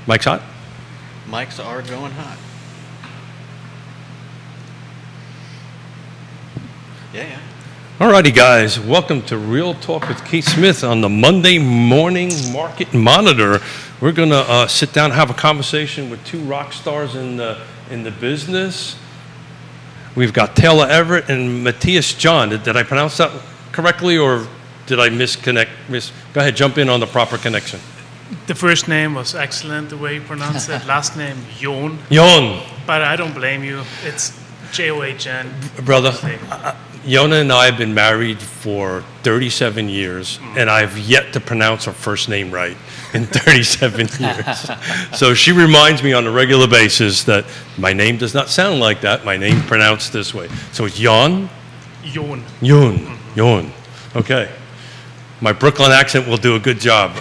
Mike's hot? Mics are going hot. Yeah. Alrighty, guys. Welcome to Real Talk with Keith Smith on the Monday Morning Market Monitor. We're going to sit down and have a conversation with two rock stars in the business. We've got Taylor Everett and Matthias John. Did I pronounce that correctly, or did I misconnect? Go ahead, jump in on the proper connection. The first name was excellent, the way you pronounce it. Last name, John. John. But I don't blame you. It's John. Brother, Yona and I have been married for 37 years, and I've yet to pronounce her first name right in 37 years. So she reminds me on a regular basis that my name does not sound like that. My name pronounced this way. So it's Jon? John. Jon. Okay. My Brooklyn accent will do a good job.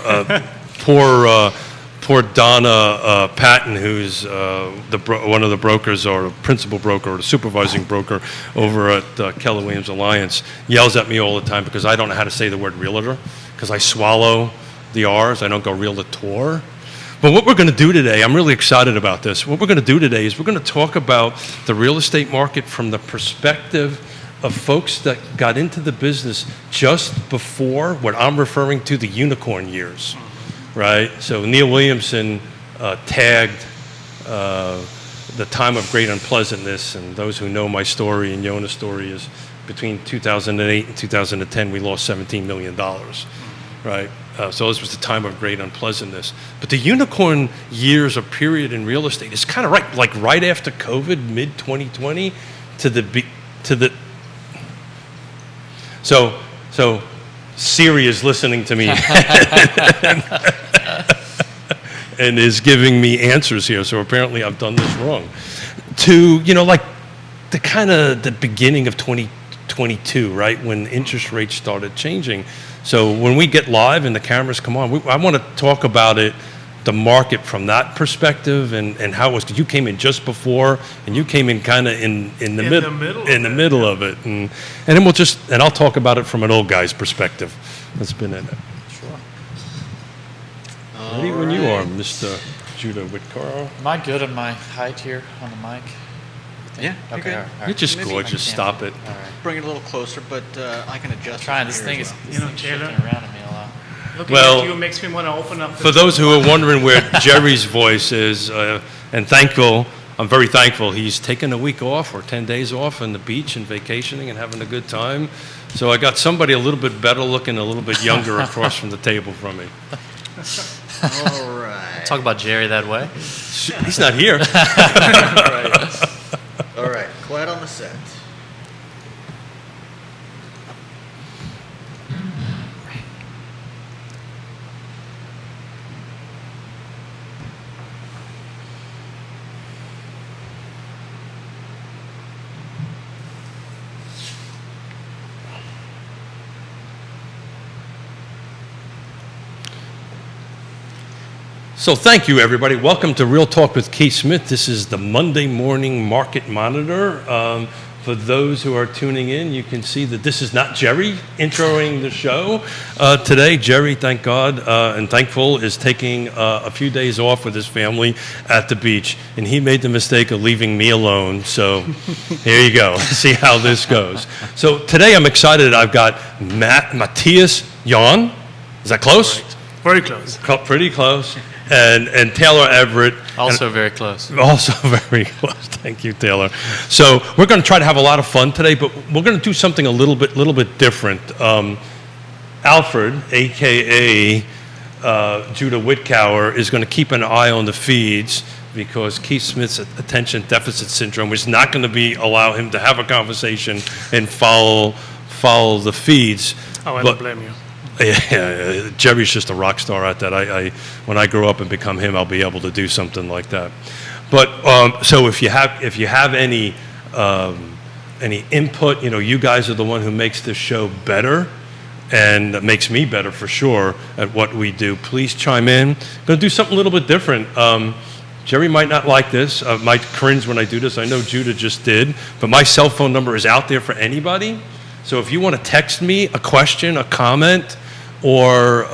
Poor Donna Patton, who's one of the brokers, or principal broker, or the supervising broker over at Keller Williams Alliance, yells at me all the time because I don't know how to say the word realtor, because I swallow the R's. I don't go realtor. But what we're going to do today, I'm really excited about this. What we're going to do today is we're going to talk about the real estate market from the perspective of folks that got into the business just before what I'm referring to the unicorn years. Right, so Neil Williamson tagged the time of great unpleasantness, and those who know my story and Yona's story is between 2008 and 2010 we lost $17 million, right? So this was the time of great unpleasantness. But the unicorn years or period in real estate is kind of right after COVID, mid 2020 so Siri is listening to me and is giving me answers here. So apparently I've done this wrong. To, like the beginning of 2022, right? When interest rates started changing. So when we get live and the cameras come on, I want to talk about it, the market from that perspective and how it was, because you came in just before and you came in kind of in the middle of it. And then I'll talk about it from an old guy's perspective that's been in it. Sure. Ready when you are, Mr. Judah Whitcar. Am I good on my height here on the mic? Yeah. Okay. All right. You're just gorgeous. Stop it. All right. Bring it a little closer, but I can adjust. Trying. This thing is Taylor, shifting around at me a lot. Looking at you makes me want to open up. For those who are wondering where Jerry's voice is, and I'm very thankful. He's taken a week off or 10 days off on the beach and vacationing and having a good time. So I got somebody a little bit better looking, a little bit younger across from the table from me. All right. Talk about Jerry that way. He's not here. All right. Quiet on the set. So thank you, everybody. Welcome to Real Talk with Keith Smith. This is the Monday Morning Market Monitor. For those who are tuning in, you can see that this is not Jerry introing the show today. Jerry, thank God and thankful, is taking a few days off with his family at the beach, and he made the mistake of leaving me alone. So here you go. See how this goes. So today I'm excited. I've got Matthias John. Is that close? Very close. Pretty close. And Taylor Everett. Also very close. Also very close. Thank you, Taylor. So we're going to try to have a lot of fun today, but we're going to do something a little bit different. Alfred, a.k.a. Judah Whitcower, is going to keep an eye on the feeds because Keith Smith's attention deficit syndrome is not going to allow him to have a conversation and follow the feeds. Oh, I don't blame you. Yeah, Jerry's just a rock star at that. When I grow up and become him, I'll be able to do something like that. But so if you have any input, you guys are the one who makes this show better, and that makes me better for sure at what we do. Please chime in. I'm going to do something a little bit different. Jerry might not like this. Might cringe when I do this. I know Judah just did, but my cell phone number is out there for anybody. So if you want to text me a question, a comment, or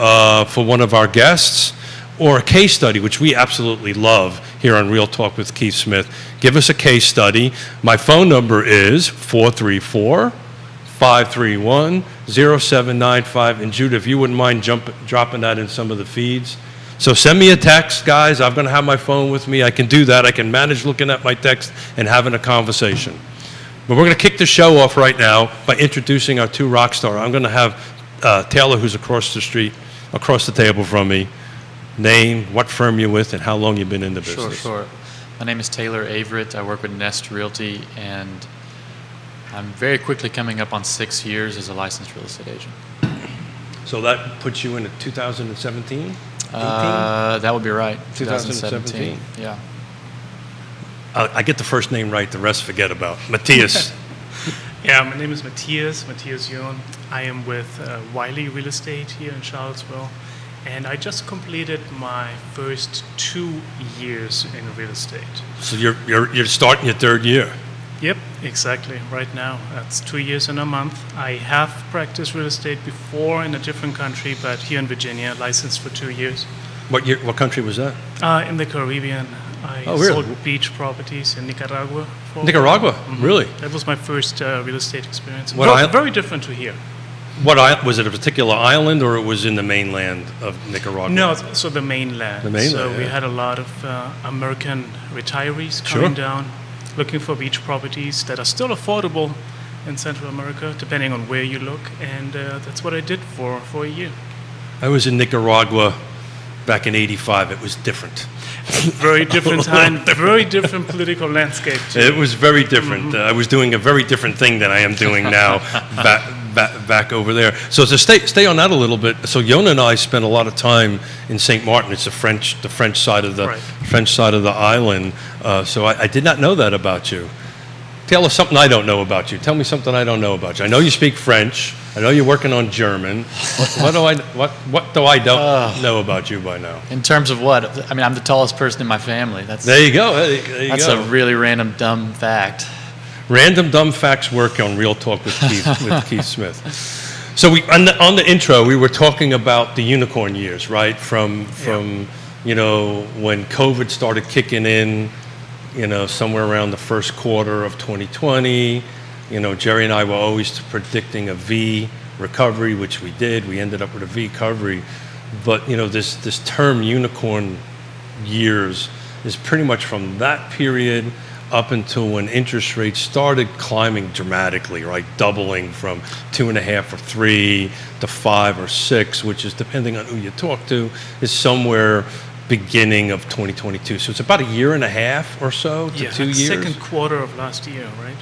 for one of our guests, or a case study, which we absolutely love here on Real Talk with Keith Smith. Give us a case study. My phone number is 434-531-0795. And Judah, if you wouldn't mind dropping that in some of the feeds. So send me a text, guys. I'm going to have my phone with me. I can do that. I can manage looking at my text and having a conversation. But we're going to kick the show off right now by introducing our two rock stars. I'm going to have Taylor, who's across the street, across the table from me. Name, what firm you're with, and how long you've been in the business. Sure. My name is Taylor Averitt. I work with Nest Realty, and I'm very quickly coming up on 6 years as a licensed real estate agent. So that puts you in 2017? That would be right. 2017. Yeah. I get the first name right, the rest forget about. Matthias. Yeah, my name is Matthias John. I am with Wiley Real Estate here in Charlottesville, and I just completed my first 2 years in real estate. So you're starting your third year. Yep, exactly. Right now, that's 2 years and a month. I have practiced real estate before in a different country, but here in Virginia, licensed for 2 years. What country was that? In the Caribbean, I Oh, really? sold beach properties in Nicaragua. Nicaragua, really? That was my first real estate experience. What island? Very different to here. Was it a particular island, or it was in the mainland of Nicaragua? No, so the mainland. The mainland, So we yeah. had a lot of American retirees Sure. coming down, looking for beach properties that are still affordable in Central America, depending on where you look. And that's what I did for a year. I was in Nicaragua back in '85. It was different. Very different time, very different political landscape too. It was very different. I was doing a very different thing than I am doing now back over there. So to stay on that a little bit, so Yona and I spent a lot of time in St. Martin. It's the French side of the Right. French side of the island. So I did not know that about you. Tell us something I don't know about you. Tell me something I don't know about you. I know you speak French. I know you're working on German. What do I don't know about you by now? In terms of what? I mean, I'm the tallest person in my family. There you go. There you That's go. a really random, dumb fact. Random dumb facts work on Real Talk with Keith Smith. So on the intro, we were talking about the unicorn years, right? From when COVID started kicking in, somewhere around the first quarter of 2020. Jerry and I were always predicting a V recovery, which we did. We ended up with a V recovery. But, this term unicorn years is pretty much from that period up until when interest rates started climbing dramatically, right? Doubling from 2.5 or 3 to 5 or 6, which is, depending on who you talk to, is somewhere beginning of 2022. So it's about a year and a half or so to 2 years. Second quarter of last year, right?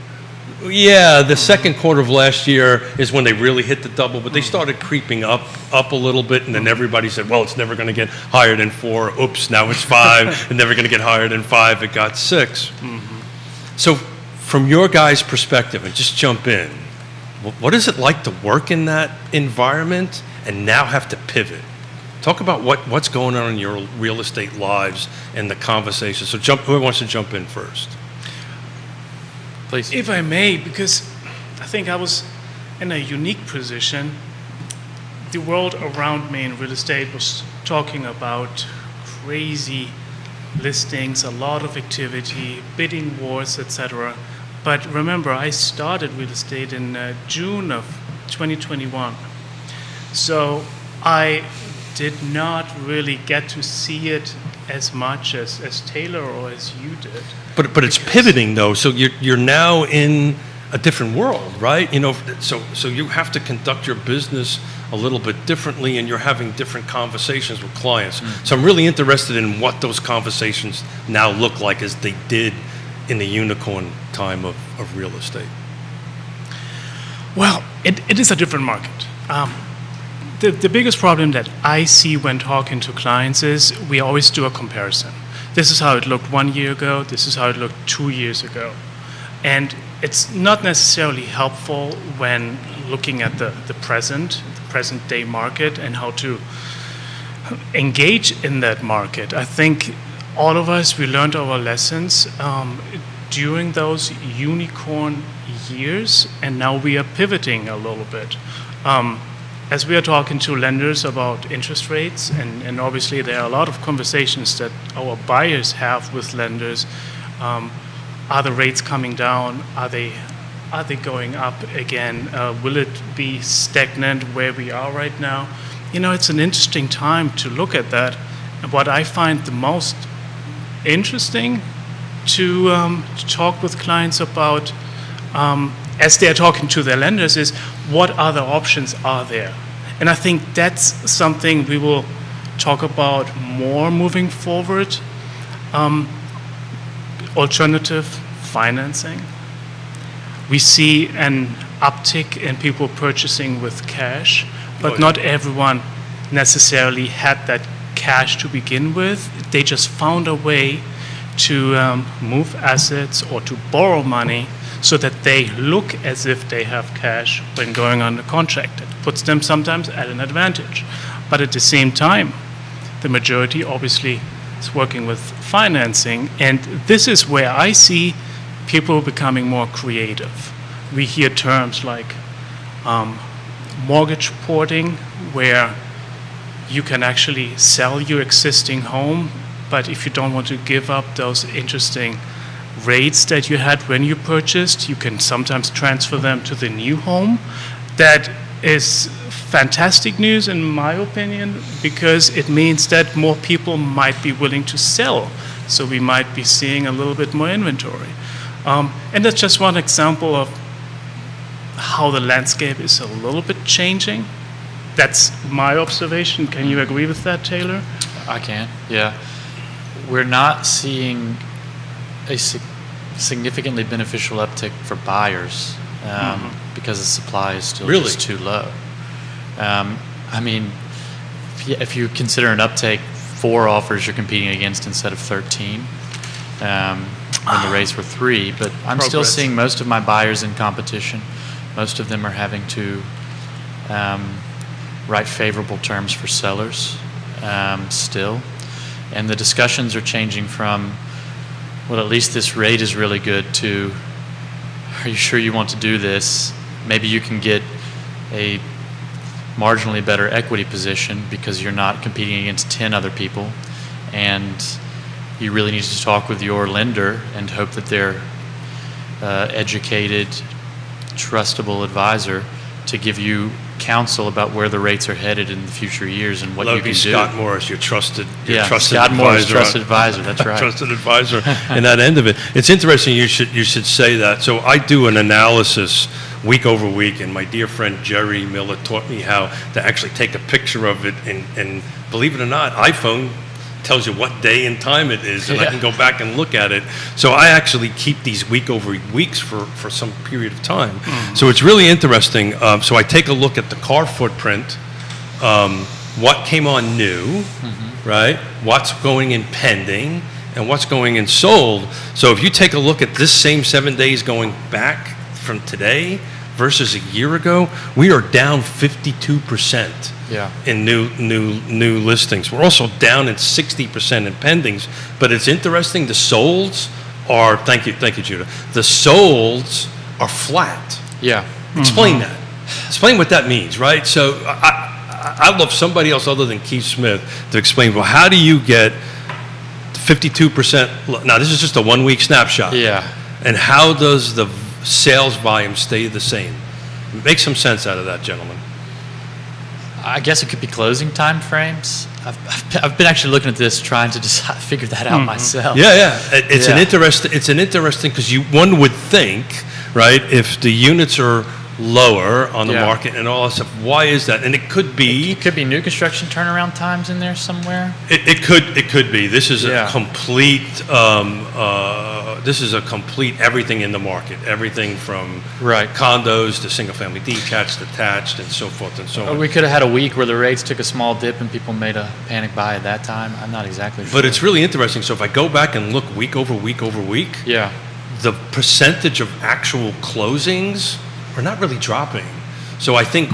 Yeah, the second quarter of last year is when they really hit the double, but they started creeping up a little bit, and then everybody said, well, it's never going to get higher than 4. Oops, now it's 5. It's never going to get higher than 5. It got 6. So from your guys' perspective, and just jump in, what is it like to work in that environment and now have to pivot? Talk about what's going on in your real estate lives and the conversation. So whoever wants to jump in first? Please. If I may, because I think I was in a unique position. The world around me in real estate was talking about crazy listings, a lot of activity, bidding wars, etc. But remember, I started real estate in June of 2021. So I did not really get to see it as much as Taylor or as you did. But it's pivoting though, so you're now in a different world, right? So you have to conduct your business a little bit differently, and you're having different conversations with clients. So I'm really interested in what those conversations now look like as they did in the unicorn time of real estate. Well, it is a different market. The biggest problem that I see when talking to clients is we always do a comparison. This is how it looked 1 year ago, this is how it looked 2 years ago. And it's not necessarily helpful when looking at the present day market and how to engage in that market. I think all of us, we learned our lessons during those unicorn years, and now we are pivoting a little bit. as we are talking to lenders about interest rates, and obviously there are a lot of conversations that our buyers have with lenders. Are the rates coming down? Are they going up again? Will it be stagnant where we are right now? It's an interesting time to look at that. And what I find the most interesting to talk with clients about, as they're talking to their lenders, is what other options are there? And I think that's something we will talk about more moving forward. Alternative financing. We see an uptick in people purchasing with cash, but not everyone necessarily had that cash to begin with. They just found a way to move assets or to borrow money so that they look as if they have cash when going under contract. It puts them sometimes at an advantage. But at the same time, the majority obviously is working with financing, and this is where I see people becoming more creative. We hear terms like mortgage porting, where you can actually sell your existing home, but if you don't want to give up those interesting rates that you had when you purchased, you can sometimes transfer them to the new home. That is fantastic news in my opinion, because it means that more people might be willing to sell. So we might be seeing a little bit more inventory. And that's just one example of how the landscape is a little bit changing. That's my observation. Can you agree with that, Taylor? I can, yeah. We're not seeing a significantly beneficial uptick for buyers because the supply is still Really? just too low. I mean, if you consider an uptake, 4 offers you're competing against instead of 13, when the rates were 3. But I'm still Progress. seeing most of my buyers in competition. Most of them are having to write favorable terms for sellers still. And the discussions are changing from, well, at least this rate is really good, to, are you sure you want to do this? Maybe you can get a marginally better equity position because you're not competing against 10 other people, and you really need to talk with your lender and hope that they're educated, trustable advisor to give you counsel about where the rates are headed in the future years and what you Love can you, do. Scott Morris, your trusted Scott Morris, advisor. trusted advisor. That's right. Trusted advisor, and that end of it. It's interesting. You should say that. So I do an analysis week over week, and my dear friend Jerry Miller taught me how to actually take a picture of it, and believe it or not, iPhone tells you what day and time it is, and I Yeah. can go back and look at it. So I actually keep these week over weeks for some period of time. So it's really interesting. So I take a look at the car footprint, what came on new, right? What's going in pending, and what's going in sold. So if you take a look at this same 7 days going back from today versus a year ago, we are down 52%. Yeah. In new listings. We're also down at 60% in pendings, but it's interesting, the solds are, thank you Judah, the solds are flat. Yeah. Explain that. Explain what that means, right? So I'd love somebody else other than Keith Smith to explain, well, how do you get 52%, now this is just a 1 week snapshot. Yeah. And how does the sales volume stay the same? Make some sense out of that, gentlemen. I guess it could be closing time frames. I've been actually looking at this, trying to figure that out myself. Yeah. It's Yeah. an interesting because one would think, right, if the units are lower on the Yeah. market and all that stuff, why is that? And it could be, It could be new construction turnaround times in there somewhere. it could be. This is Yeah. a complete, everything in the market, everything from Right. condos to single family detached, attached, and so forth and so on. We could have had a week where the rates took a small dip and people made a panic buy at that time. I'm not exactly sure. But it's really interesting. So if I go back and look week over week over week, Yeah. the percentage of actual closings are not really dropping. So I think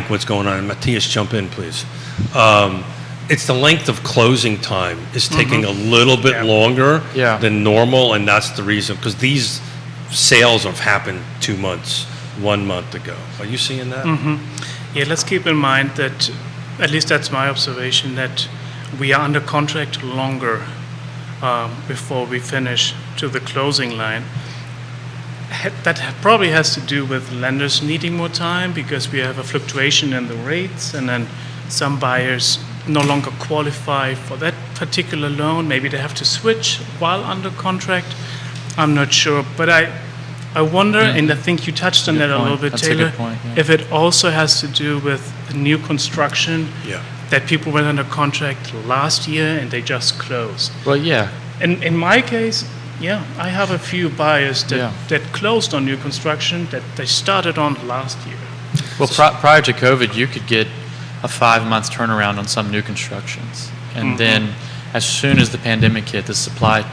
what's going on, and Matthias, jump in, please. It's the length of closing time is taking a little bit longer Yeah. than normal, and that's the reason, because these sales have happened 2 months, 1 month ago. Are you seeing that? Yeah, let's keep in mind that, at least that's my observation, that we are under contract longer before we finish to the closing line. That probably has to do with lenders needing more time because we have a fluctuation in the rates, and then some buyers no longer qualify for that particular loan. Maybe they have to switch while under contract. I'm not sure, but I wonder, and I think you touched on Good that a little point. bit, That's a Taylor, good point, yeah. if it also has to do with new construction, Yeah. that people went under contract last year and they just closed. Well, yeah, In my case, yeah, I have a few buyers Yeah. that closed on new construction that they started on last year. well, prior to COVID, you could get a 5-month turnaround on some new constructions. And then as soon as the pandemic hit, the supply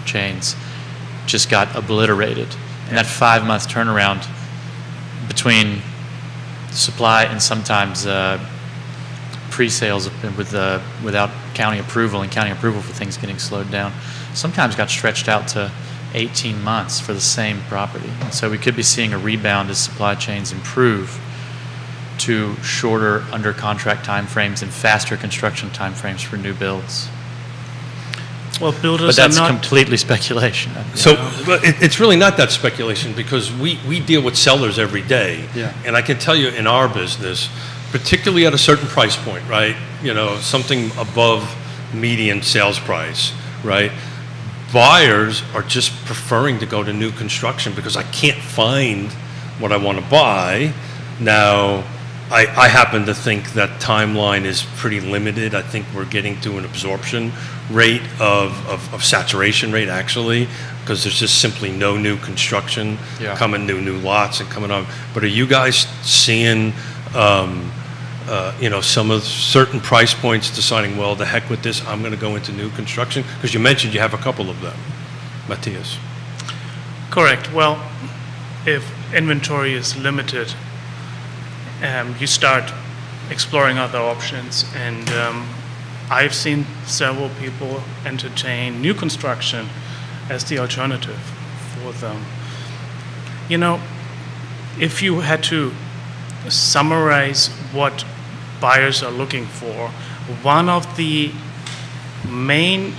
chains just got obliterated. And that 5-month turnaround between supply and sometimes pre-sales without county approval and county approval for things getting slowed down sometimes got stretched out to 18 months for the same property. And so we could be seeing a rebound as supply chains improve to shorter under contract timeframes and faster construction timeframes for new builds. Well, But builders that's are not. completely speculation. So, but it's really not that speculation because we deal with sellers every day. Yeah. And I can tell you in our business, particularly at a certain price point, right? You know, something above median sales price, right? Buyers are just preferring to go to new construction because I can't find what I want to buy. Now, I happen to think that timeline is pretty limited. I think we're getting to an absorption rate of saturation rate, actually, because there's just simply no new construction Yeah. coming, new lots and coming on. But are you guys seeing, some of certain price points deciding, well, the heck with this, I'm going to go into new construction? Because you mentioned you have a couple of them, Matthias. Correct. Well, if inventory is limited, you start exploring other options, and I've seen several people entertain new construction as the alternative for them. You know, if you had to summarize what buyers are looking for, one of the main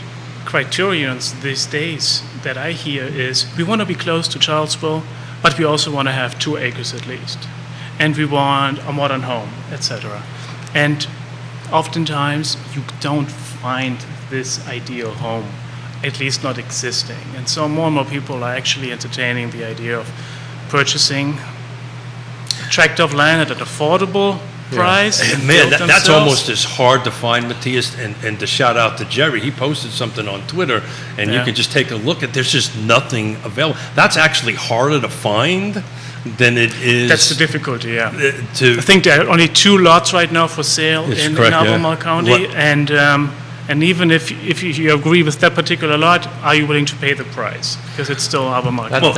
criterions these days that I hear is we want to be close to Charlesville, but we also want to have 2 acres at least. And we want a modern home, etc. And oftentimes you don't find this ideal home, at least not existing. And so more and more people are actually entertaining the idea of purchasing a tract of land at an affordable price. And Man, build that's themselves. almost as hard to find, Matthias, and to shout out to Jerry. He posted something on Twitter, and you Yeah. can just take a look at, there's just nothing available. That's actually harder to find than it is. That's the difficulty, yeah. To, I think there are only 2 lots right now for sale That's in correct, yeah. Albemarle County, What- and even if you agree with that particular lot, are you willing to pay the price? Because it's still Albemarle County.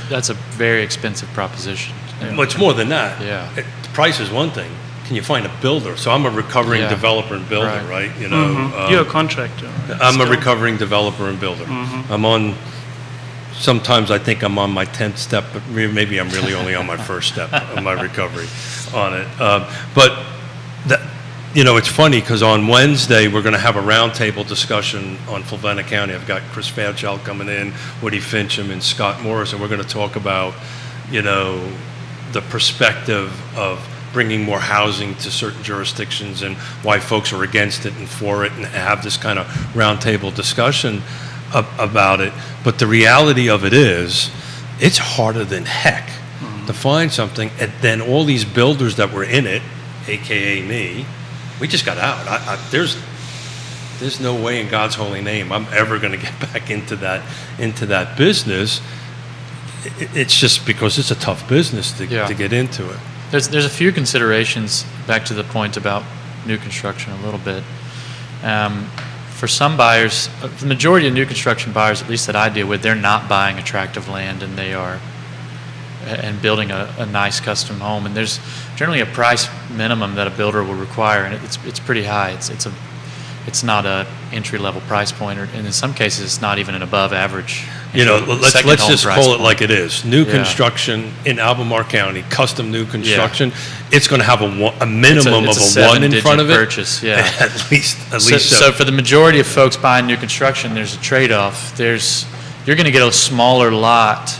That's a very expensive proposition. much more than that. Yeah. The price is one thing. Can you find a builder? So I'm a recovering Yeah. developer and builder, Right. right? You know, You're a contractor. right? I'm a Still. recovering developer and builder. I'm on, sometimes I think I'm on my 10th step, but maybe I'm really only on my first step of my recovery on it. But, that, it's funny because on Wednesday, we're going to have a roundtable discussion on Fluvanna County. I've got Chris Fairchild coming in, Woody Fincham, and Scott Morris, and we're going to talk about, the perspective of bringing more housing to certain jurisdictions and why folks are against it and for it, and have this kind of roundtable discussion about it. But the reality of it is, it's harder than heck to find something. And then all these builders that were in it, AKA me, we just got out. There's no way in God's holy name I'm ever going to get back into that business. It's just because it's a tough business to get into it. There's a few considerations, back to the point about new construction a little bit. For some buyers, the majority of new construction buyers, at least that I deal with, they're not buying a tract of land and building a nice custom home. And there's generally a price minimum that a builder will require, and it's pretty high. It's not a entry-level price point, and in some cases, it's not even an above-average. Let's just call it like it is. New Yeah. construction in Albemarle County, custom new construction, it's going to have a minimum it's of a 1 in front of it. purchase, yeah. At least. So for the majority of folks buying new construction, there's a trade-off. You're going to get a smaller lot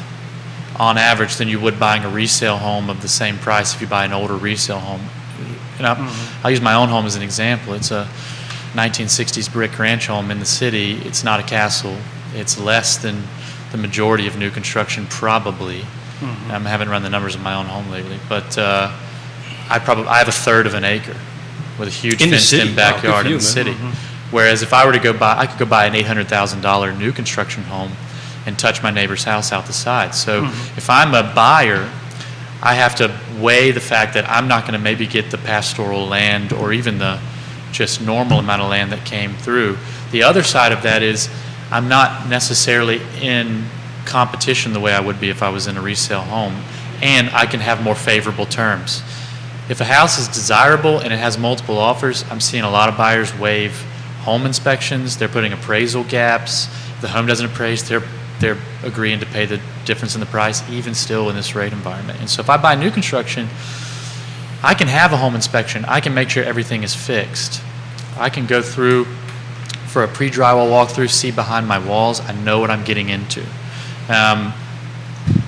on average than you would buying a resale home of the same price if you buy an older resale home. And I'll use my own home as an example. It's a 1960s brick ranch home in the city. It's not a castle. It's less than the majority of new construction, probably. I haven't run the numbers of my own home lately, but I have a third of an acre with a huge In the fenced-in city? Wow, good backyard for in you, the man. city. Whereas if I were to go buy, I could go buy an $800,000 new construction home and touch my neighbor's house out the side. So if I'm a buyer, I have to weigh the fact that I'm not going to maybe get the pastoral land or even the just normal amount of land that came through. The other side of that is I'm not necessarily in competition the way I would be if I was in a resale home, and I can have more favorable terms. If a house is desirable and it has multiple offers, I'm seeing a lot of buyers waive home inspections. They're putting appraisal gaps. If the home doesn't appraise, they're agreeing to pay the difference in the price, even still in this rate environment. And so if I buy new construction, I can have a home inspection. I can make sure everything is fixed. I can go through for a pre-drywall walkthrough, see behind my walls. I know what I'm getting into.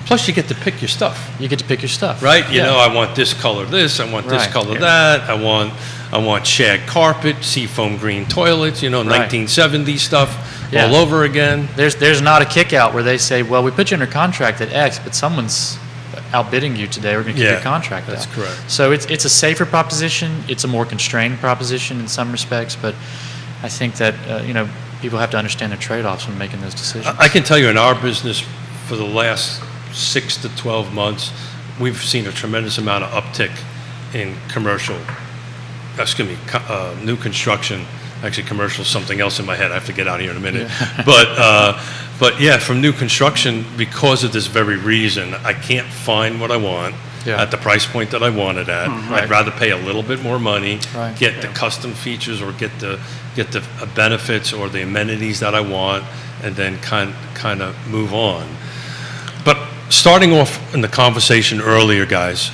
Plus, you get to pick your stuff. You get to pick your stuff. Right? You Yeah. know, I want this color this, I want this Right. color that, I want shag carpet, seafoam green toilets, you know, Right. 1970s stuff Yeah. all over again. There's not a kick out where they say, well, we put you under contract at X, but someone's outbidding you today. We're going to keep Yeah, your contract that's out. correct. So it's a safer proposition. It's a more constrained proposition in some respects, but I think that people have to understand their trade-offs when making those decisions. I can tell you in our business for the last 6 to 12 months, we've seen a tremendous amount of uptick in new construction. Actually, commercial is something else in my head. I have to get out of here in a minute. But yeah, from new construction, because of this very reason, I can't find what I want Yeah. at the price point that I want it at. Right. I'd rather pay a little bit more money, Right. get the custom features or get the benefits or the amenities that I want, and then kind of move on. But starting off in the conversation earlier, guys,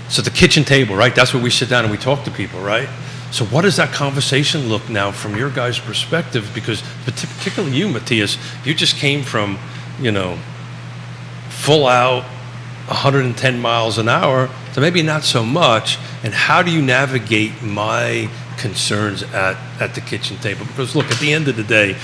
so the kitchen table, right? That's where we sit down and we talk to people, right? So what does that conversation look now from your guys' perspective? Because particularly you, Matthias, you just came from, full out 110 miles an hour to maybe not so much. And how do you navigate my concerns at the kitchen table? Because look, at the end of the day,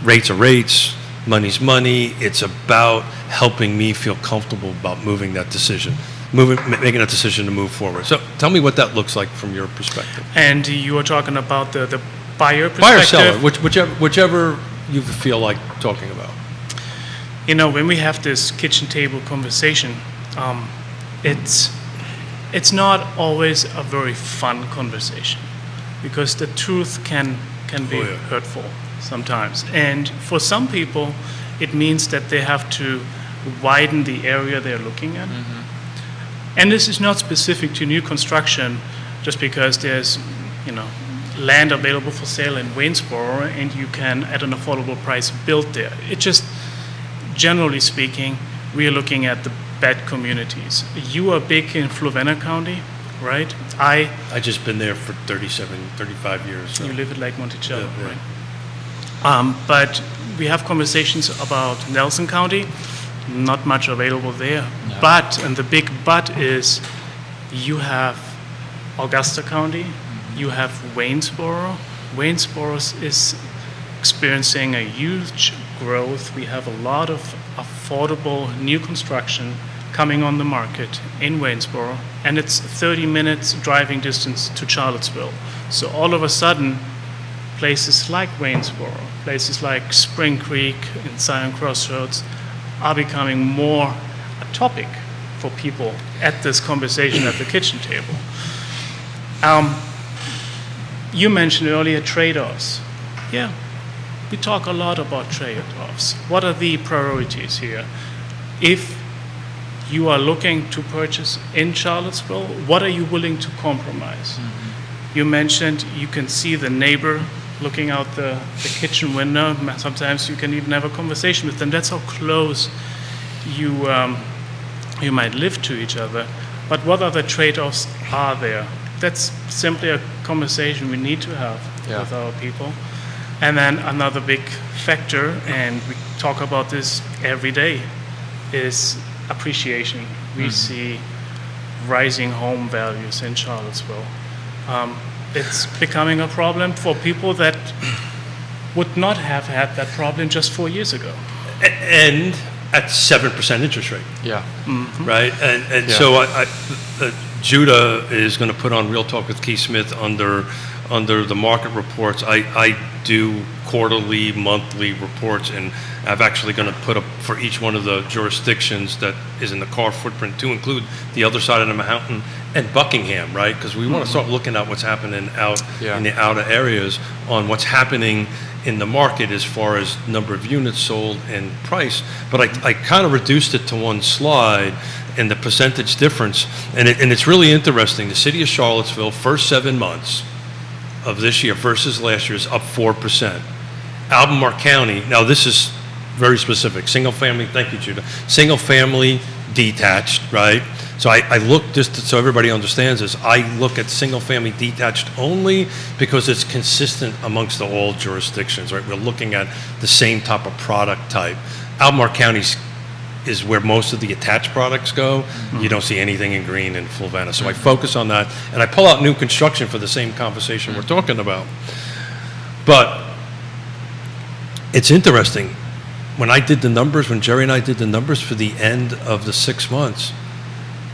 rates are rates, money's money. It's about helping me feel comfortable about making that decision to move forward. So tell me what that looks like from your perspective. And you are talking about the buyer perspective. Buyer, seller, whichever you feel like talking about. When we have this kitchen table conversation, it's not always a very fun conversation because the truth can be Oh, yeah. hurtful sometimes. And for some people, it means that they have to widen the area they're looking at. And this is not specific to new construction just because there's, land available for sale in Waynesboro and you can, at an affordable price, build there. It just, generally speaking, we are looking at the bad communities. You are big in Fluvanna County, right? I just been there for 35 years. So. You live at Lake Monticello, Yeah, yeah. right? But we have conversations about Nelson County, not much available there. No. But, and the big but is, you have Augusta County, you have Waynesboro. Waynesboro is experiencing a huge growth. We have a lot of affordable new construction coming on the market in Waynesboro, and it's 30 minutes driving distance to Charlottesville. So all of a sudden, places like Waynesboro, places like Spring Creek and Zion Crossroads are becoming more a topic for people at this conversation at the kitchen table. You mentioned earlier trade-offs. Yeah, we talk a lot about trade-offs. What are the priorities here? If you are looking to purchase in Charlottesville, what are you willing to compromise? You mentioned you can see the neighbor looking out the kitchen window. Sometimes you can even have a conversation with them. That's how close you might live to each other. But what other trade-offs are there? That's simply a conversation we need to have with our people. And then another big factor, and we talk about this every day, is appreciation. We see rising home values in Charlottesville. It's becoming a problem for people that would not have had that problem just 4 years ago. And at 7% interest rate, Yeah. right? And Yeah. so Judah is going to put on Real Talk with Keith Smith under the market reports. I do quarterly, monthly reports, and I'm actually going to put up for each one of the jurisdictions that is in the car footprint to include the other side of the mountain and Buckingham, right? Because we want to start looking at what's happening out in the outer areas on what's happening in the market as far as number of units sold and price. But I kind of reduced it to one slide and the percentage difference. And it's really interesting. The city of Charlottesville, first 7 months of this year versus last year, is up 4%. Albemarle County, now this is very specific, single family, thank you, Judah, single family detached, right? So I look, just so everybody understands this, I look at single family detached only because it's consistent amongst all jurisdictions, right? We're looking at the same type of product type. Albemarle County is where most of the attached products go. You don't see anything in green in Fluvanna. So I focus on that, and I pull out new construction for the same conversation we're talking about. But it's interesting. When I did the numbers, when Jerry and I did the numbers for the end of the 6 months,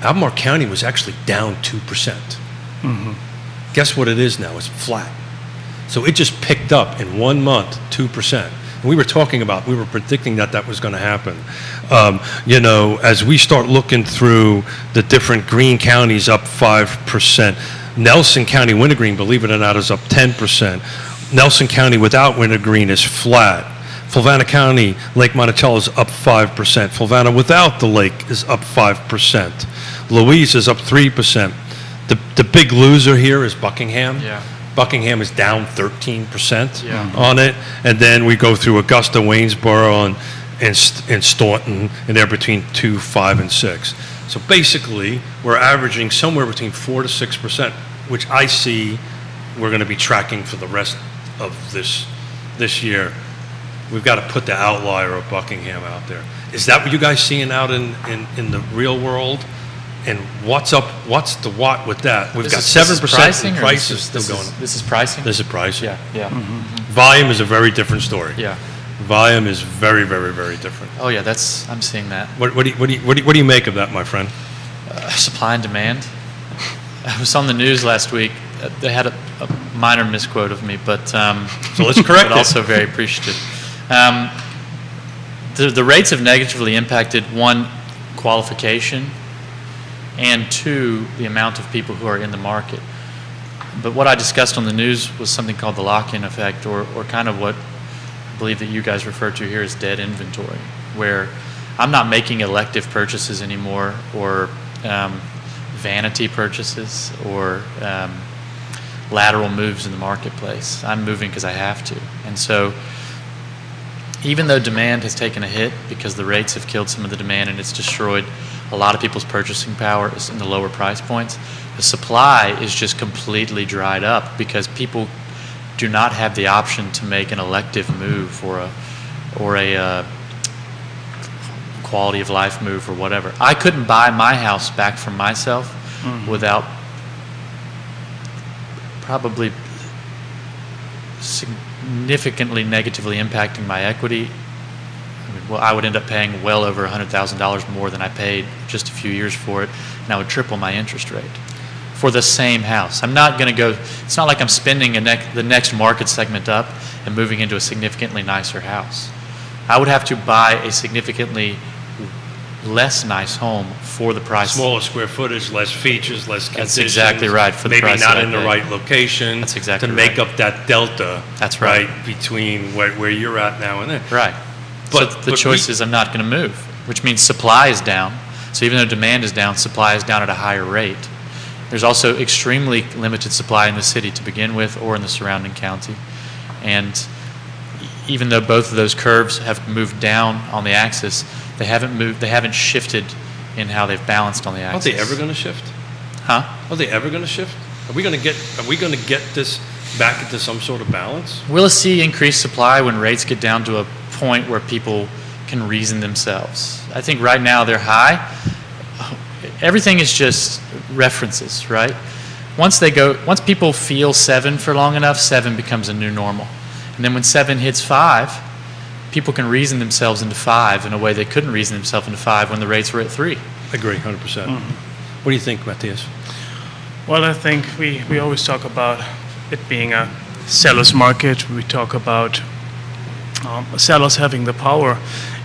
Albemarle County was actually down 2%. Guess what it is now? It's flat. So it just picked up in 1 month, 2%. And we were predicting that was going to happen. As we start looking through the different green counties, up 5%. Nelson County, Wintergreen, believe it or not, is up 10%. Nelson County without Wintergreen is flat. Fluvanna County, Lake Monticello is up 5%. Fluvanna without the lake is up 5%. Louise is up 3%. The big loser here is Buckingham. Yeah. Buckingham is down 13% Yeah. on it. And then we go through Augusta, Waynesboro, and Staunton, and they're between 2, 5, and 6. So basically, we're averaging somewhere between 4 to 6%, which I see we're going to be tracking for the rest of this year. We've got to put the outlier of Buckingham out there. Is that what you guys seeing out in the real world? And what's the what with that? We've got 7% in prices still going up. This is pricing? This is pricing. Yeah. Volume is a very different story. Yeah. Volume is very, very, very different. Oh, yeah, I'm seeing that. What do you make of that, my friend? Supply and demand. I was on the news last week. They had a minor misquote of me, but So let's correct but it. also very appreciative. The rates have negatively impacted, one, qualification, and two, the amount of people who are in the market. But what I discussed on the news was something called the lock-in effect, or kind of what I believe that you guys refer to here as dead inventory, where I'm not making elective purchases anymore, or vanity purchases, or lateral moves in the marketplace. I'm moving because I have to. And so even though demand has taken a hit because the rates have killed some of the demand and it's destroyed a lot of people's purchasing power in the lower price points, the supply is just completely dried up because people do not have the option to make an elective move or a quality of life move or whatever. I couldn't buy my house back from myself without probably significantly negatively impacting my equity. I would end up paying well over $100,000 more than I paid just a few years for it, and I would triple my interest rate for the same house. I'm not going to go, it's not like I'm spending the next market segment up and moving into a significantly nicer house. I would have to buy a significantly less nice home for the price. Smaller square footage, less features, less conditions. That's exactly right, for the maybe price not that I in the paid. right location. That's exactly to make right. up that delta. That's right. Between where you're at now and then. Right. But So the choice is I'm not going to move, which means supply is down. So even though demand is down, supply is down at a higher rate. There's also extremely limited supply in the city to begin with or in the surrounding county. And even though both of those curves have moved down on the axis, they haven't shifted in how they've balanced on the Aren't axis. they ever going to shift? Huh? Are they ever going to shift? Are we going to get this back into some sort of balance? We'll see increased supply when rates get down to a point where people can reason themselves. I think right now they're high. Everything is just references, right? Once people feel 7 for long enough, 7 becomes a new normal. And then when 7 hits 5, people can reason themselves into 5 in a way they couldn't reason themselves into 5 when the rates were at 3. Agree, 100%. What do you think, Matthias? Well, I think we always talk about it being a seller's market. We talk about sellers having the power.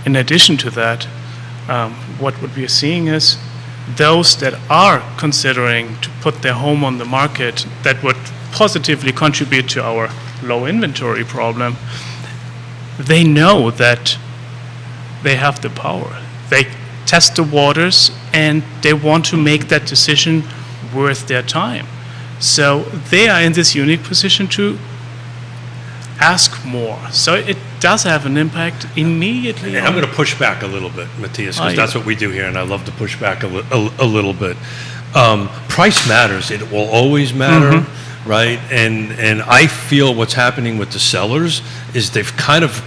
In addition to that, what we are seeing is those that are considering to put their home on the market that would positively contribute to our low inventory problem, they know that they have the power. They test the waters and they want to make that decision worth their time. So they are in this unique position to ask more. So it does have an impact immediately. And I'm going to push back a little bit, Matthias, because Oh, that's yeah. what we do here, and I love to push back a little bit. Price matters. It will always matter, right? And I feel what's happening with the sellers is they've kind of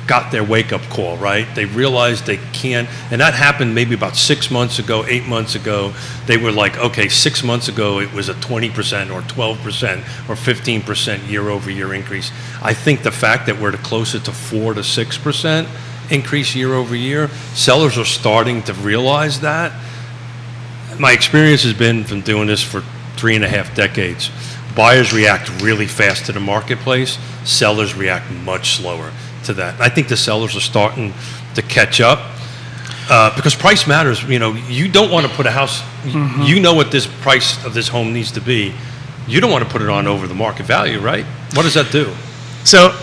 got their wake-up call, right? They realized they can't, and that happened maybe about 6 months ago, 8 months ago. They were like, okay, 6 months ago it was a 20% or 12% or 15% year-over-year increase. I think the fact that we're closer to 4 to 6% increase year-over-year, sellers are starting to realize that. My experience has been from doing this for 3.5 decades. Buyers react really fast to the marketplace. Sellers react much slower to that. I think the sellers are starting to catch up because price matters. You know, you don't want to put a house. You know what this price of this home needs to be. You don't want to put it on over the market value, right? What does that do? So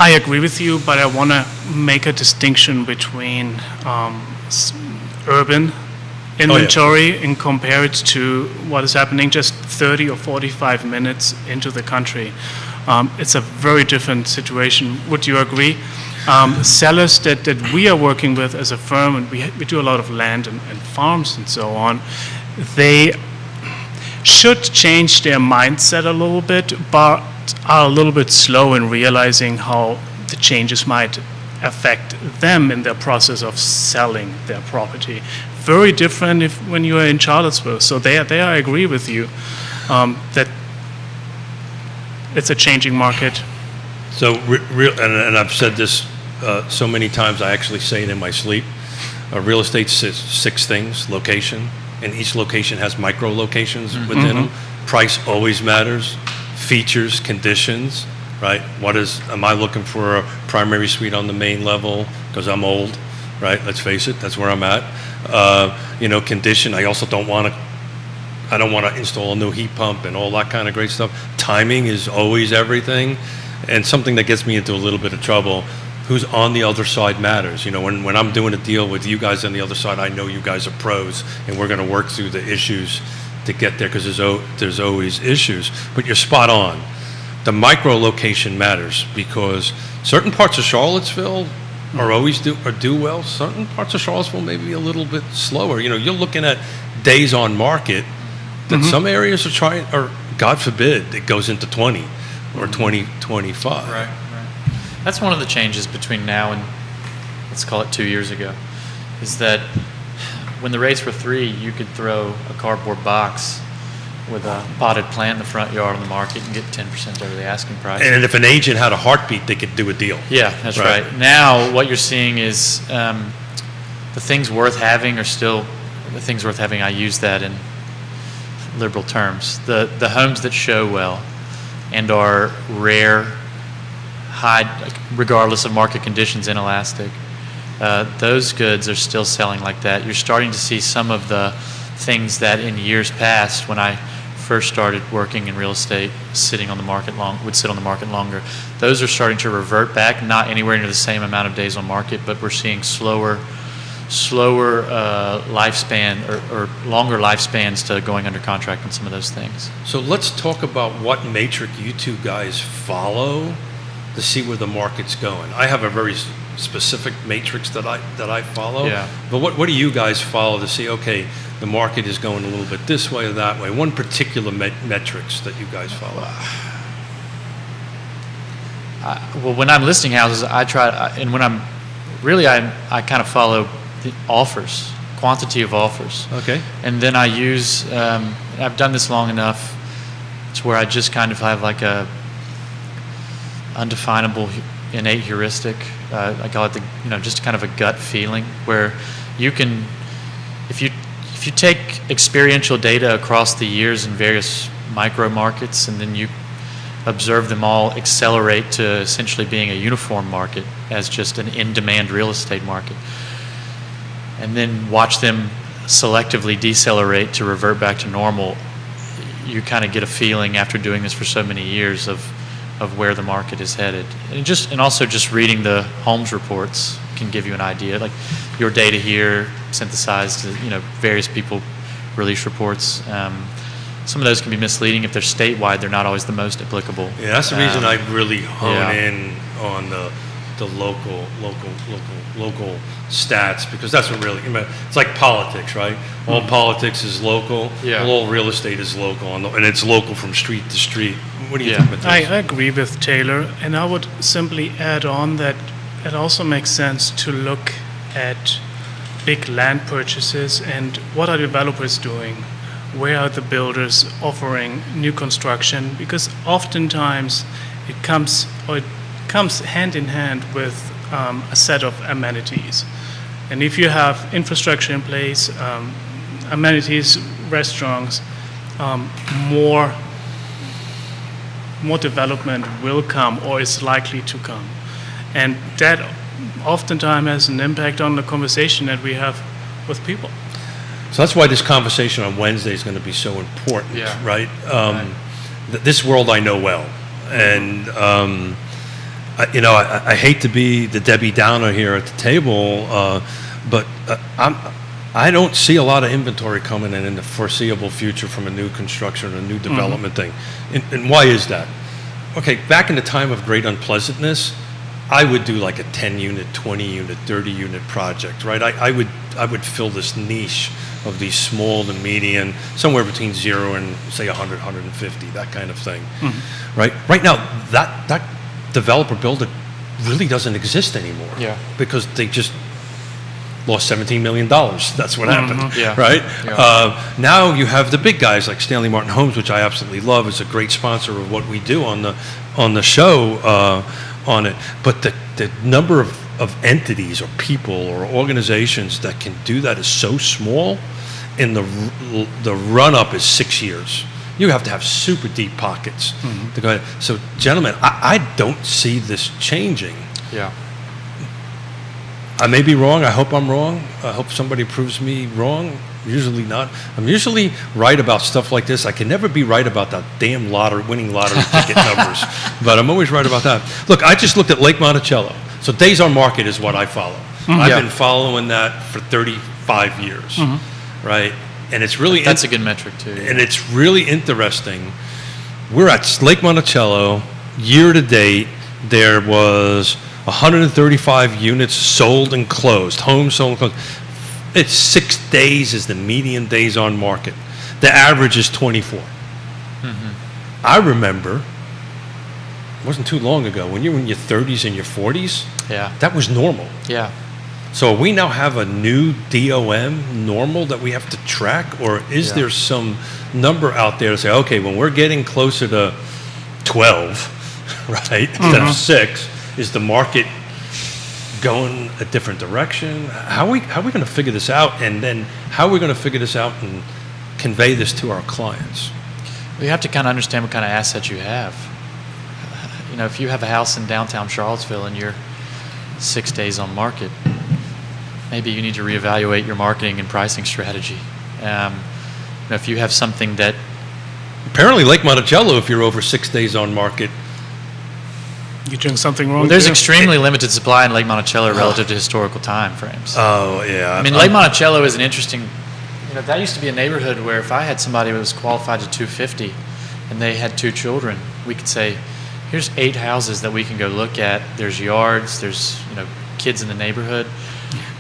I agree with you, but I want to make a distinction between urban inventory and compare it to what is happening just 30 or 45 minutes into the country. It's a very different situation. Would you agree? Sellers that we are working with as a firm, and we do a lot of land and farms and so on, they should change their mindset a little bit, but are a little bit slow in realizing how the changes might affect them in their process of selling their property. Very different when you are in Charlottesville. So there I agree with you that it's a changing market. So, and I've said this so many times, I actually say it in my sleep. Real estate's 6 things: location, and each location has micro locations within them. Price always matters. Features, conditions, right? Am I looking for a primary suite on the main level because I'm old, right? Let's face it, that's where I'm at. Condition. I also don't want to install a new heat pump and all that kind of great stuff. Timing is always everything. And something that gets me into a little bit of trouble, who's on the other side matters. You know, when I'm doing a deal with you guys on the other side, I know you guys are pros, and we're going to work through the issues to get there because there's always issues. But you're spot on. The micro location matters because certain parts of Charlottesville are always do well. Certain parts of Charlottesville may be a little bit slower. You know, you're looking at days on market that some areas are trying, or God forbid, it goes into 20 or 2025. Right. That's one of the changes between now and, let's call it 2 years ago, is that when the rates were 3, you could throw a cardboard box with a potted plant in the front yard on the market and get 10% over the asking price. And if an agent had a heartbeat, they could do a deal. Yeah, that's right. Now, what you're seeing is the things worth having are still the things worth having. I use that in liberal terms. The homes that show well and are rare, high, regardless of market conditions, inelastic, those goods are still selling like that. You're starting to see some of the things that in years past, when I first started working in real estate, would sit on the market longer. Those are starting to revert back, not anywhere near the same amount of days on market, but we're seeing slower lifespan or longer lifespans to going under contract on some of those things. So let's talk about what metric you two guys follow to see where the market's going. I have a very specific matrix that I follow. Yeah. But what do you guys follow to see, okay, the market is going a little bit this way or that way? One particular metrics that you guys follow. Well, when I'm listing houses, I try, and when I'm really, I kind of follow the offers, quantity of offers. Okay. And then I use, I've done this long enough to where I just kind of have like a undefinable innate heuristic. I call it just kind of a gut feeling where you can, if you take experiential data across the years in various micro markets and then you observe them all accelerate to essentially being a uniform market as just an in-demand real estate market, and then watch them selectively decelerate to revert back to normal, you kind of get a feeling after doing this for so many years of where the market is headed. And also just reading the Holmes reports can give you an idea. Like your data here, synthesized, various people release reports. Some of those can be misleading. If they're statewide, they're not always the most applicable. Yeah, that's the reason I really hone yeah. in on the local stats, because that's what really, it's like politics, right? All politics is local. Yeah. All real estate is local, and it's local from street to street. What do you Yeah. think about this? I agree with Taylor, and I would simply add on that it also makes sense to look at big land purchases and what are developers doing? Where are the builders offering new construction? Because oftentimes it comes hand in hand with a set of amenities. And if you have infrastructure in place, amenities, restaurants, more development will come or is likely to come. And that oftentimes has an impact on the conversation that we have with people. So that's why this conversation on Wednesday is going to be so important, Yeah. right? This world I know well, and I hate to be the Debbie Downer here at the table, but I don't see a lot of inventory coming in the foreseeable future from a new construction or a new development thing. And why is that? Okay, back in the time of great unpleasantness, I would do like a 10-unit, 20-unit, 30-unit project, right? I would fill this niche of these small to medium, somewhere between 0 and say 100, 150, that kind of thing, right? Right now, that developer builder really doesn't exist anymore, Yeah. because they just lost $17 million. That's what happened, Yeah. right? Yeah. Now you have the big guys like Stanley Martin Homes, which I absolutely love. It's a great sponsor of what we do on the show on it. But the number of entities or people or organizations that can do that is so small, and the run-up is 6 years. You have to have super deep pockets to go ahead. So, gentlemen, I don't see this changing. Yeah. I may be wrong. I hope I'm wrong. I hope somebody proves me wrong. Usually not. I'm usually right about stuff like this. I can never be right about that damn winning lottery ticket numbers, but I'm always right about that. Look, I just looked at Lake Monticello. So days on market is what I follow. I've Yeah. been following that for 35 years, right? And it's really That's a good metric too. and it's really interesting. We're at Lake Monticello, year to date, there was 135 units sold and closed, homes sold and closed. It's 6 days is the median days on market. The average is 24. I remember, it wasn't too long ago, when you were in your 30s and your 40s, Yeah. that was normal. Yeah. So we now have a new DOM normal that we have to track, or is Yeah. there some number out there to say, okay, when we're getting closer to 12, right, instead of 6, is the market going a different direction? How are we going to figure this out, and then how are we going to figure this out and convey this to our clients? You have to kind of understand what kind of assets you have. If you have a house in downtown Charlottesville and you're 6 days on market, maybe you need to reevaluate your marketing and pricing strategy. If you have something that Apparently, Lake Monticello, if you're over 6 days on market, You're doing something wrong. there's there. extremely limited supply in Lake Monticello relative to historical time frames. oh yeah. I mean, Lake Monticello is an interesting. That used to be a neighborhood where if I had somebody who was qualified to 250, and they had 2 children, we could say, here's 8 houses that we can go look at. There's yards, there's, kids in the neighborhood.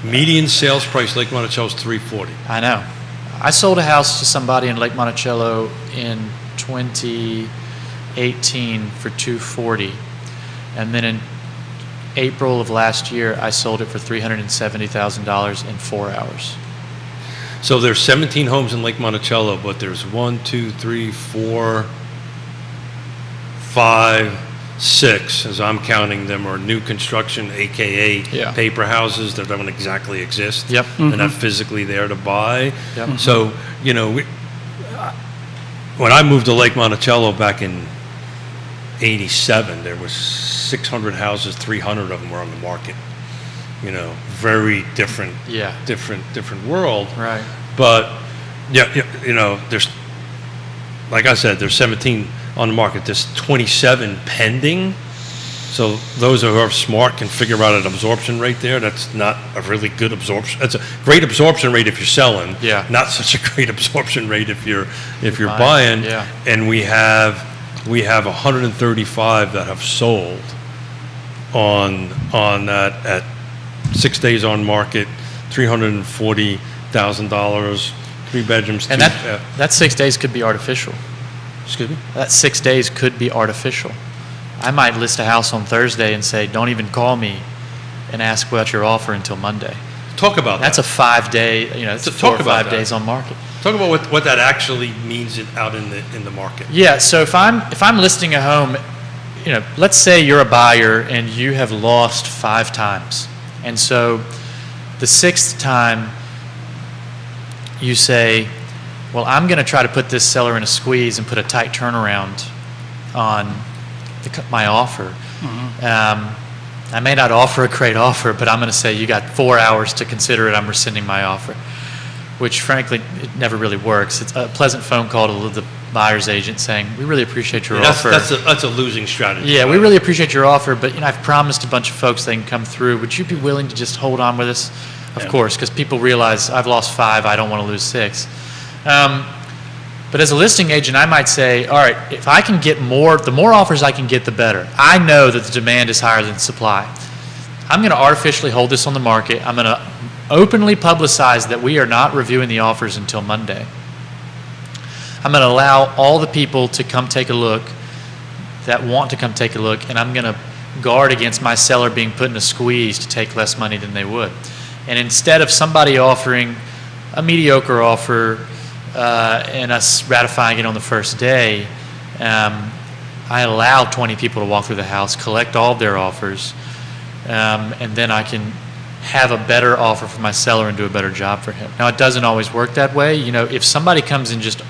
Median sales price Lake Monticello is $340. I know. I sold a house to somebody in Lake Monticello in 2018 for $240, and then in April of last year, I sold it for $370,000 in 4 hours. So there's 17 homes in Lake Monticello, but there's 1, 2, 3, 4, 5, 6, as I'm counting them, are new construction, AKA Yeah. paper houses that don't exactly exist. Yep. They're not physically there to buy. Yep. So, when I moved to Lake Monticello back in '87, there was 600 houses, 300 of them were on the market. Very different, Yeah. different world. Right. But there's, like I said, there's 17 on the market. There's 27 pending. So those who are smart can figure out an absorption rate there. That's not a really good absorption. That's a great absorption rate if you're selling. Yeah. Not such a great absorption rate if you're Buying, buying. yeah. And we have 135 that have sold on that at 6 days on market, $340,000, 3 bedrooms. And that 6 days could be artificial. Excuse me? That 6 days could be artificial. I might list a house on Thursday and say, don't even call me and ask about your offer until Monday. Talk about That's that. a 5 day, it's So 4 talk or about 5 that. days on market. Talk about what that actually means out in the market. Yeah, so if I'm listing a home, let's say you're a buyer and you have lost 5 times. And so the 6th time you say, well, I'm going to try to put this seller in a squeeze and put a tight turnaround on my offer. I may not offer a great offer, but I'm going to say you got 4 hours to consider it. I'm rescinding my offer, which frankly, it never really works. It's a pleasant phone call to the buyer's agent saying, we really appreciate your offer. That's a losing strategy. Yeah, we really appreciate your offer, but I've promised a bunch of folks they can come through. Would you be willing to just hold on with us? Of course, because people realize I've lost 5, I don't want to lose 6. But as a listing agent, I might say, all right, if I can get the more offers I can get, the better. I know that the demand is higher than the supply. I'm going to artificially hold this on the market. I'm going to openly publicize that we are not reviewing the offers until Monday. I'm going to allow all the people to come take a look that want to come take a look, and I'm going to guard against my seller being put in a squeeze to take less money than they would. And instead of somebody offering a mediocre offer and us ratifying it on the first day, I allow 20 people to walk through the house, collect all of their offers, and then I can have a better offer for my seller and do a better job for him. Now, it doesn't always work that way. If somebody comes and just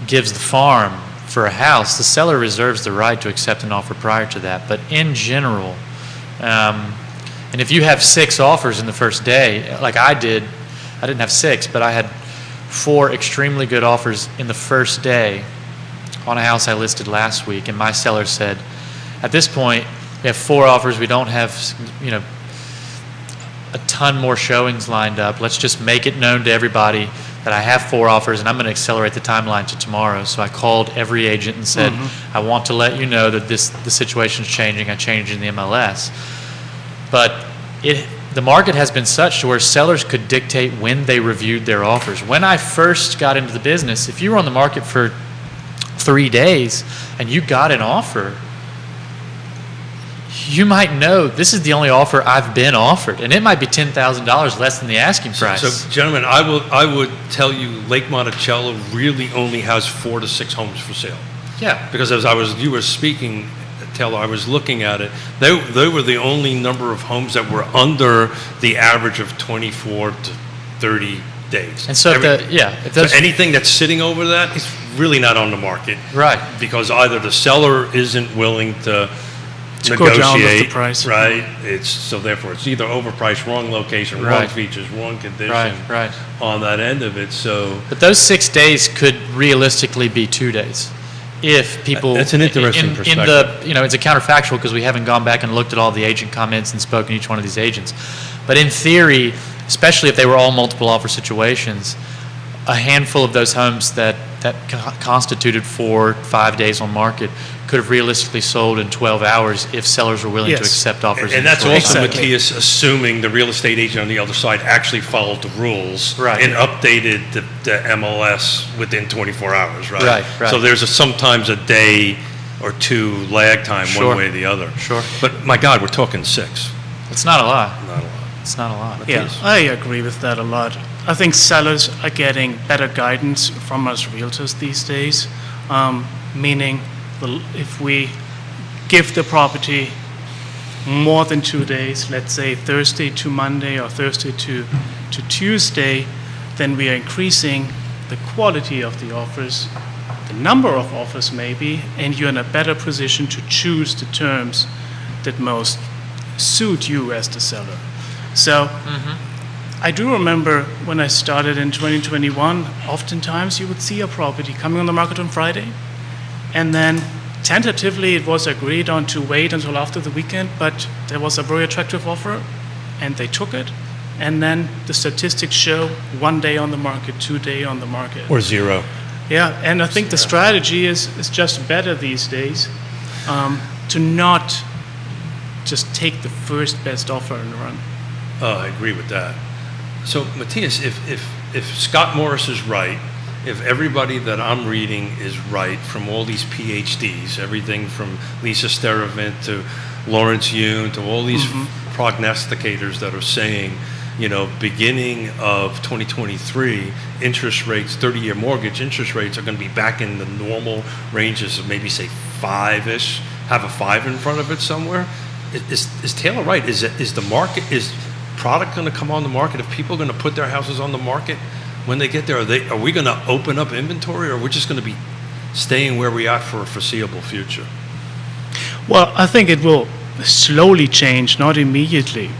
gives the farm for a house, the seller reserves the right to accept an offer prior to that. But in general, and if you have 6 offers in the first day, like I didn't have 6, but I had 4 extremely good offers in the first day on a house I listed last week, and my seller said, at this point, we have 4 offers, we don't have, a ton more showings lined up. Let's just make it known to everybody that I have 4 offers, and I'm going to accelerate the timeline to tomorrow. So I called every agent and said, I want to let you know that the situation is changing. I changed in the MLS. But the market has been such to where sellers could dictate when they reviewed their offers. When I first got into the business, if you were on the market for 3 days and you got an offer, you might know this is the only offer I've been offered, and it might be $10,000 less than the asking price. So, gentlemen, I would tell you Lake Monticello really only has 4 to 6 homes for sale. Yeah. Because you were speaking, Taylor, I was looking at it. They were the only number of homes that were under the average of 24 to 30 days. And so anything that's sitting over that is really not on the market. Right. Because either the seller isn't willing to go down with the negotiate, price. right? Therefore it's either overpriced, wrong location, wrong Right. features, wrong condition Right. on that end of it. So But those 6 days could realistically be 2 days. If people... That's an interesting perspective. It's a counterfactual because we haven't gone back and looked at all the agent comments and spoken to each one of these agents. But in theory, especially if they were all multiple offer situations, a handful of those homes that constituted 4-5 days on market could have realistically sold in 12 hours if sellers were willing to Yes. accept offers. And in that's 12 also hours. Exactly. Matthias assuming the real estate agent on the other side actually followed the rules. Right. And updated the MLS within 24 hours, right? Right, right. So there's sometimes a day or two lag time Sure. one way or the other. Sure. But my God, we're talking 6, It's not a lot. not a lot. It's not a lot. Yeah, Matthias? I agree with that a lot. I think sellers are getting better guidance from us realtors these days, meaning if we give the property more than 2 days, let's say Thursday to Monday or Thursday to Tuesday, then we are increasing the quality of the offers, the number of offers maybe, and you're in a better position to choose the terms that most suit you as the seller. So I do remember when I started in 2021, oftentimes you would see a property coming on the market on Friday, and then tentatively it was agreed on to wait until after the weekend, but there was a very attractive offer, and they took it. And then the statistics show 1 day on the market, 2 day on the market. Or 0. Yeah, and I think the strategy is just better these days, to not just take the first best offer and run. I agree with that. So, Matthias, if Scott Morris is right, if everybody that I'm reading is right from all these PhDs, everything from Lisa Steravant to Lawrence Yun to all these prognosticators that are saying, you know, beginning of 2023, interest rates, 30-year mortgage interest rates are going to be back in the normal ranges of maybe, say, 5-ish, have a 5 in front of it somewhere. Is Taylor right? Is the market, is product going to come on the market? If people are going to put their houses on the market when they get there, are we going to open up inventory, or are we just going to be staying where we are for a foreseeable future? Well, I think it will slowly change, not immediately.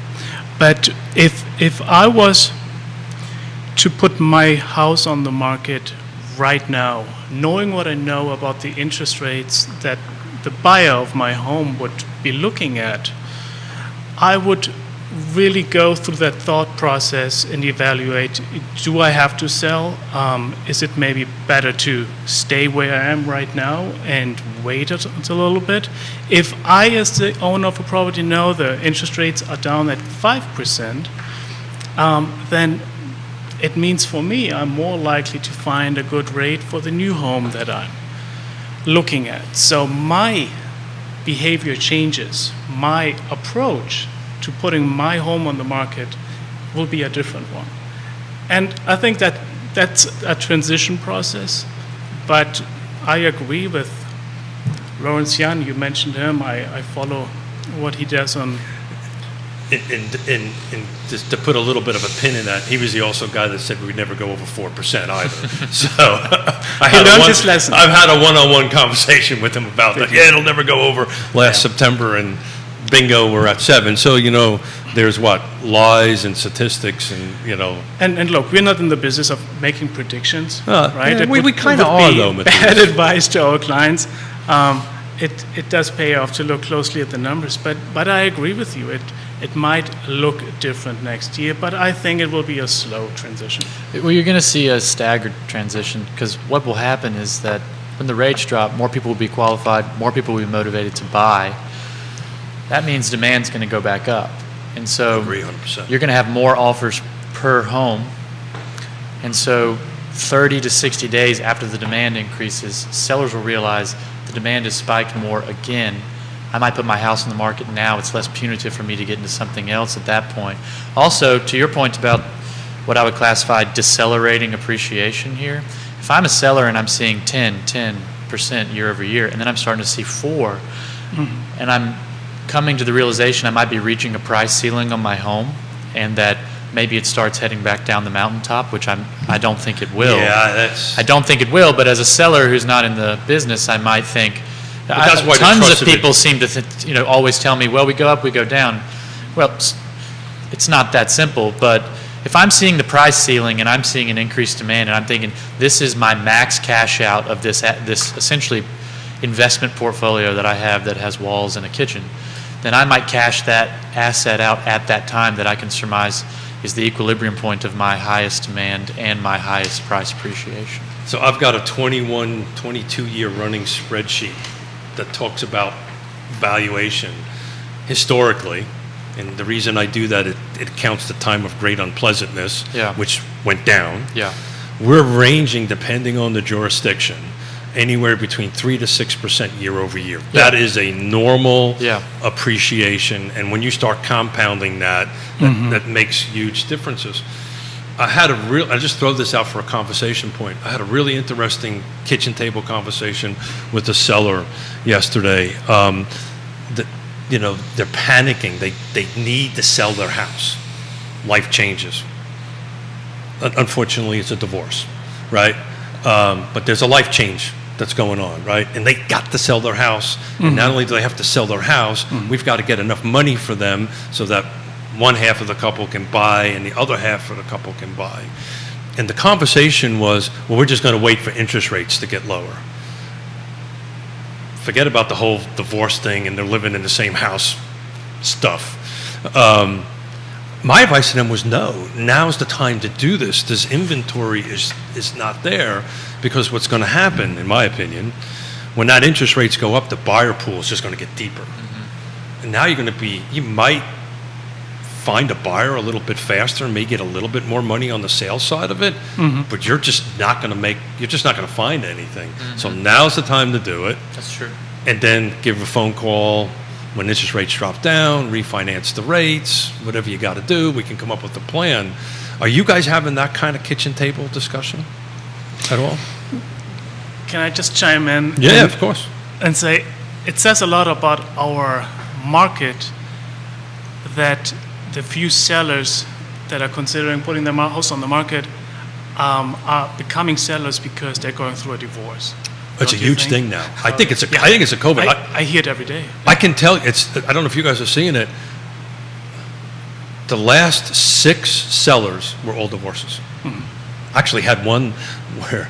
But if I was to put my house on the market right now, knowing what I know about the interest rates that the buyer of my home would be looking at, I would really go through that thought process and evaluate, do I have to sell? Is it maybe better to stay where I am right now and wait a little bit? If I, as the owner of a property, know the interest rates are down at 5%, then it means for me I'm more likely to find a good rate for the new home that I'm looking at. So my behavior changes. My approach to putting my home on the market will be a different one. And I think that that's a transition process, but I agree with Lawrence Yun. You mentioned him. I follow what he does on. And just to put a little bit of a pin in that, he was the also guy that said we'd never go over 4% either. So He learned his lesson. I've had a one-on-one conversation with him about that. Yeah, it'll never go over last September, and bingo, we're at 7. So, you know, there's what? Lies and statistics and, you know. And look, we're not in the business of making predictions, right? yeah, It we would- kinda it would are, be though, Matthias. bad advice to our clients. It does pay off to look closely at the numbers, but I agree with you. It might look different next year, but I think it will be a slow transition. Well, you're going to see a staggered transition, because what will happen is that when the rates drop, more people will be qualified, more people will be motivated to buy. That means demand's going to go back up. And so Agree 100%. you're going to have more offers per home. And so 30 to 60 days after the demand increases, sellers will realize the demand has spiked more again. I might put my house on the market now. It's less punitive for me to get into something else at that point. Also, to your point about what I would classify decelerating appreciation here, if I'm a seller and I'm seeing 10% year over year, and then I'm starting to see 4, and I'm coming to the realization I might be reaching a price ceiling on my home, and that maybe it starts heading back down the mountaintop, which I don't think it will. Yeah, that's. I don't think it will, but as a seller who's not in the business, I might think. that's why the tons trust of of it- people seem to always tell me, well, we go up, we go down. Well, it's not that simple, but if I'm seeing the price ceiling and I'm seeing an increased demand and I'm thinking, this is my max cash out of this essentially investment portfolio that I have that has walls and a kitchen, then I might cash that asset out at that time that I can surmise is the equilibrium point of my highest demand and my highest price appreciation. So I've got a 22-year running spreadsheet that talks about valuation historically, and the reason I do that, it counts the time of great unpleasantness, Yeah. which went down. Yeah. We're ranging, depending on the jurisdiction, anywhere between 3 to 6% year over year. Yeah. That is a normal Yeah. appreciation, and when you start compounding that, that makes huge differences. I just throw this out for a conversation point. I had a really interesting kitchen table conversation with a seller yesterday. They're panicking. They need to sell their house. Life changes. Unfortunately, it's a divorce, right? But there's a life change that's going on, right? And they got to sell their house. And not only do they have to sell their house, we've got to get enough money for them so that one half of the couple can buy and the other half of the couple can buy. And the conversation was, well, we're just going to wait for interest rates to get lower. Forget about the whole divorce thing and they're living in the same house stuff. My advice to them was no, now's the time to do this. This inventory is not there, because what's going to happen, in my opinion, when that interest rates go up, the buyer pool is just going to get deeper. And now you might find a buyer a little bit faster and may get a little bit more money on the sales side of it, but you're just not going to find anything. So now's the time to do it. That's true. And then give a phone call when interest rates drop down, refinance the rates, whatever you got to do. We can come up with a plan. Are you guys having that kind of kitchen table discussion at all? Can I just chime in? Yeah, of course. And say, it says a lot about our market that the few sellers that are considering putting their house on the market are becoming sellers because they're going through a divorce. It's a Don't you huge think? thing now. I think it's a Yeah. COVID. I hear it every day. I can tell I don't know if you guys are seeing it. The last 6 sellers were all divorces. I actually had one where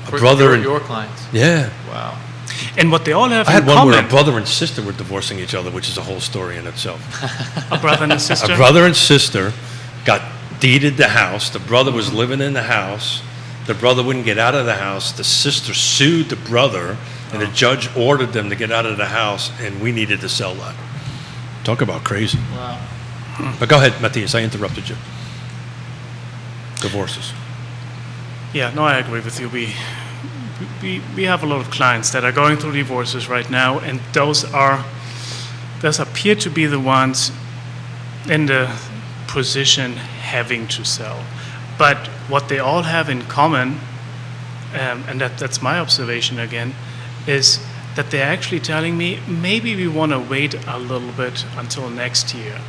a brother and your clients. yeah. Wow. And what they all have I had in one where a common, brother and sister were divorcing each other, which is a whole story in itself. a brother and a sister. A brother and sister got deeded the house. The brother was living in the house. The brother wouldn't get out of the house. The sister sued the brother, and the judge ordered them to get out of the house, and we needed to sell that. Talk about crazy. Wow. But go ahead, Matthias, I interrupted you. Divorces. Yeah, no, I agree with you. We have a lot of clients that are going through divorces right now, and those appear to be the ones in the position having to sell. But what they all have in common, and that's my observation again, is that they're actually telling me maybe we want to wait a little bit until next year.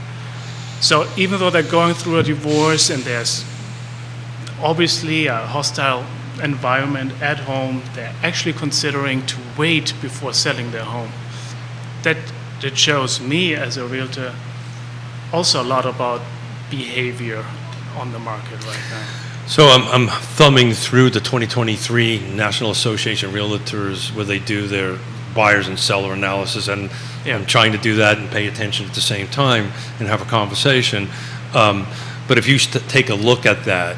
So even though they're going through a divorce and there's obviously a hostile environment at home, they're actually considering to wait before selling their home. That shows me as a realtor also a lot about behavior on the market right now. So I'm thumbing through the 2023 National Association of Realtors where they do their buyers and seller analysis, and I'm trying to do that and pay attention at the same time and have a conversation. But if you take a look at that,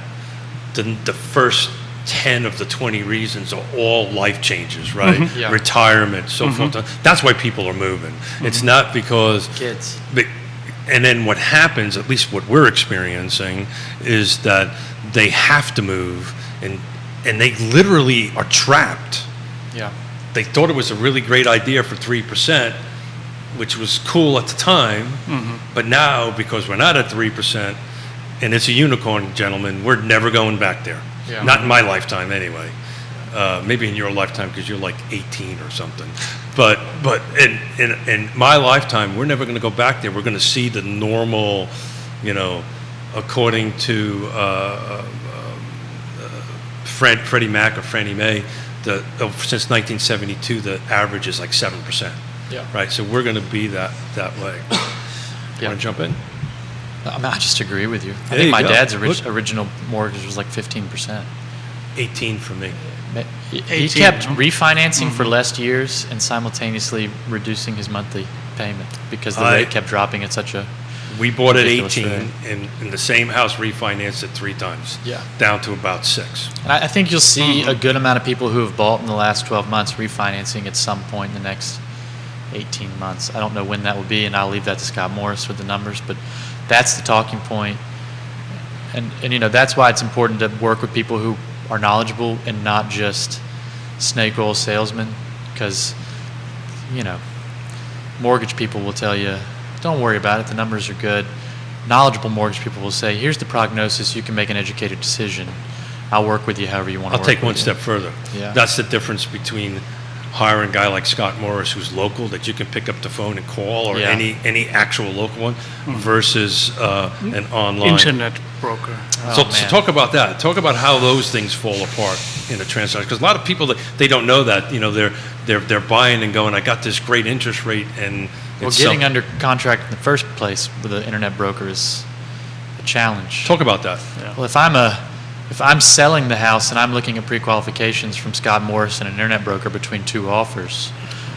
the first 10 of the 20 reasons are all life changes, right? Mm-hmm. Yeah. Retirement, so forth. That's why people are moving. It's not because Kids. and then what happens, at least what we're experiencing, is that they have to move, and they literally are trapped. Yeah. They thought it was a really great idea for 3%, which was cool at the time, but now, because we're not at 3%, and it's a unicorn, gentlemen, we're never going back there. Yeah. Not in my lifetime, anyway. Maybe in your lifetime, because you're like 18 or something. But in my lifetime, we're never going to go back there. We're going to see the normal, according to Freddie Mac or Fannie Mae, since 1972, the average is like 7%. Yeah. Right. So we're going to be that way. Yeah. Want to jump in? I just agree with you. I There think you my go. dad's Look. original mortgage was like 15%. 18 for me. He 18, kept huh? refinancing for less years and simultaneously reducing his monthly payment because the I- rate kept dropping at such a... We bought at Ridiculous 18, rate. and in the same house refinanced it 3 times. Yeah. Down to about 6. And I think you'll see a good amount of people who have bought in the last 12 months refinancing at some point in the next 18 months. I don't know when that will be, and I'll leave that to Scott Morris with the numbers, but that's the talking point. And that's why it's important to work with people who are knowledgeable and not just snake oil salesmen, because, mortgage people will tell you, don't worry about it, the numbers are good. Knowledgeable mortgage people will say, here's the prognosis, you can make an educated decision. I'll work with you however you want to I'll work take with one you. step further. Yeah. That's the difference between hiring a guy like Scott Morris, who's local, that you can pick up the phone and call, or Yeah. any actual local one, versus an online. Internet broker. So man. talk about that. Talk about how those things fall apart in a transaction. Because a lot of people, they don't know that. They're buying and going, I got this great interest rate, and Well, it's getting under contract in the first place with an internet broker is a challenge. Talk about that. Well, if I'm selling the house and I'm looking at pre-qualifications from Scott Morris and an internet broker between two offers,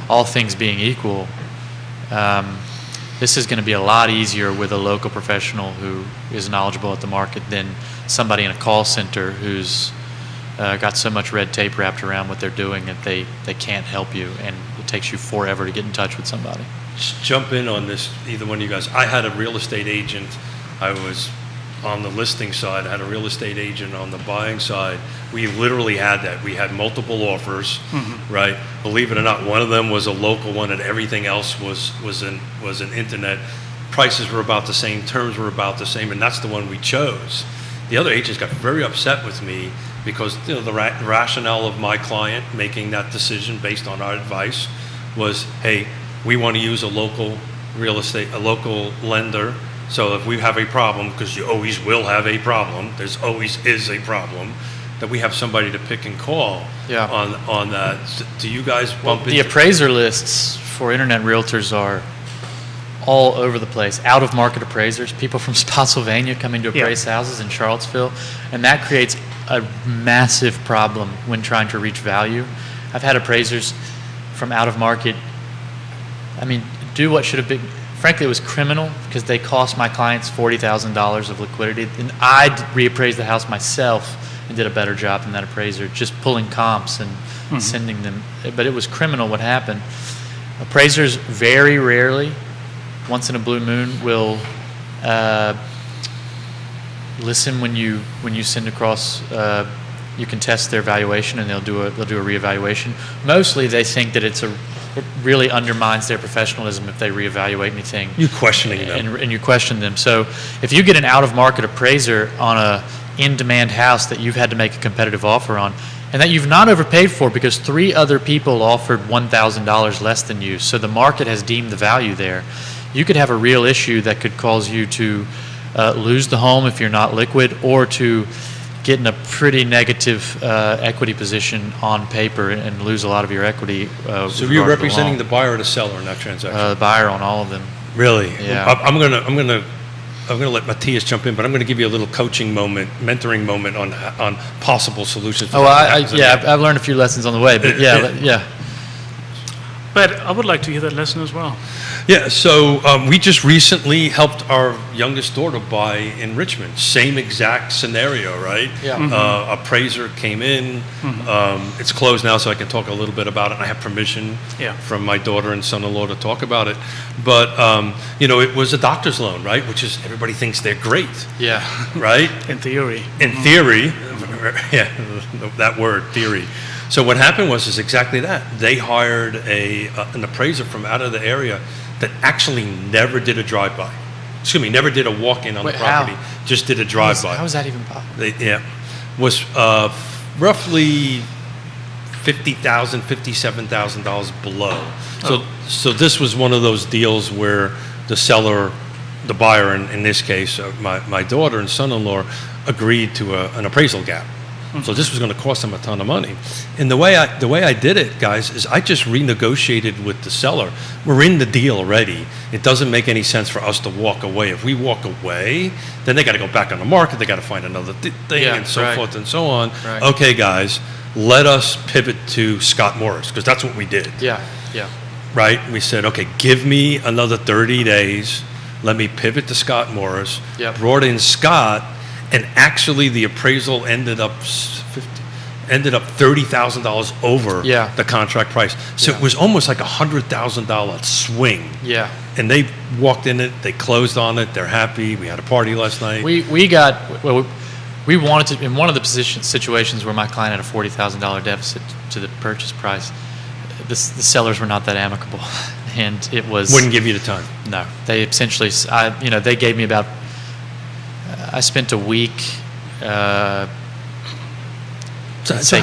all things being equal, this is going to be a lot easier with a local professional who is knowledgeable at the market than somebody in a call center who's got so much red tape wrapped around what they're doing that they can't help you, and it takes you forever to get in touch with somebody. Just jump in on this, either one of you guys. I had a real estate agent. I was on the listing side. I had a real estate agent on the buying side. We literally had that. We had multiple offers, right? Believe it or not, one of them was a local one, and everything else was an internet. Prices were about the same, terms were about the same, and that's the one we chose. The other agents got very upset with me because the rationale of my client making that decision based on our advice was, hey, we want to use a local real estate, a local lender. So if we have a problem, because you always will have a problem, there's always is a problem, that we have somebody to pick and call Yeah. on that. Do you guys bump The into? appraiser lists for internet realtors are all over the place. Out-of-market appraisers, people from Spotsylvania coming to appraise houses in Charlottesville, and that creates a massive problem when trying to reach value. I've had appraisers from out-of-market, do what should have been, frankly, it was criminal because they cost my clients $40,000 of liquidity, and I'd reappraise the house myself and did a better job than that appraiser, just pulling comps and sending them. But it was criminal what happened. Appraisers very rarely, once in a blue moon, will listen when you send across. You can test their valuation, and they'll do a reevaluation. Mostly, they think that it really undermines their professionalism if they reevaluate anything. You questioning them. And you question them. So if you get an out-of-market appraiser on a in-demand house that you've had to make a competitive offer on, and that you've not overpaid for because 3 other people offered $1,000 less than you, so the market has deemed the value there, you could have a real issue that could cause you to lose the home if you're not liquid, or to get in a pretty negative equity position on paper and lose a lot of your equity. So you're representing the buyer or the seller in that transaction? the buyer on all of them. Really? Yeah. I'm gonna let Matthias jump in, but I'm gonna give you a little coaching moment, mentoring moment on possible solutions. Oh, I've learned a few lessons on the way, but yeah. But I would like to hear that lesson as well. Yeah, so we just recently helped our youngest daughter buy in Richmond. Same exact scenario, right? Yeah. Appraiser came in. It's closed now, so I can talk a little bit about it. I have permission from my daughter and son-in-law to talk about it. But, it was a doctor's loan, right? Which is, everybody thinks they're great, Yeah. right? In theory. In theory, yeah, that word, theory. So what happened was exactly that. They hired an appraiser from out of the area that actually never did a drive-by. Never did a walk-in on Wait, the property. how? Just did a drive-by. How is that even possible? Was roughly $50,000, $57,000 below. So this was one of those deals where the seller, the buyer in this case, my daughter and son-in-law, agreed to an appraisal gap. So this was going to cost them a ton of money. And the way I did it, guys, is I just renegotiated with the seller. We're in the deal already. It doesn't make any sense for us to walk away. If we walk away, then they got to go back on the market. They got to find another thing and so forth and so on. Right. Okay, guys, let us pivot to Scott Morris, because that's what we did. Yeah. Right? We said, okay, give me another 30 days. Let me pivot to Scott Morris. Yep. Brought in Scott. And actually, the appraisal ended up ended up $30,000 over Yeah. the contract price. So Yeah. it was almost like a $100,000 swing. Yeah. And they walked in it, they closed on it, they're happy. We had a party last night. We wanted to, in one of the situations where my client had a $40,000 deficit to the purchase price, the sellers were not that amicable, and it was Wouldn't give you the time. no. They essentially, they gave me about. I spent a week,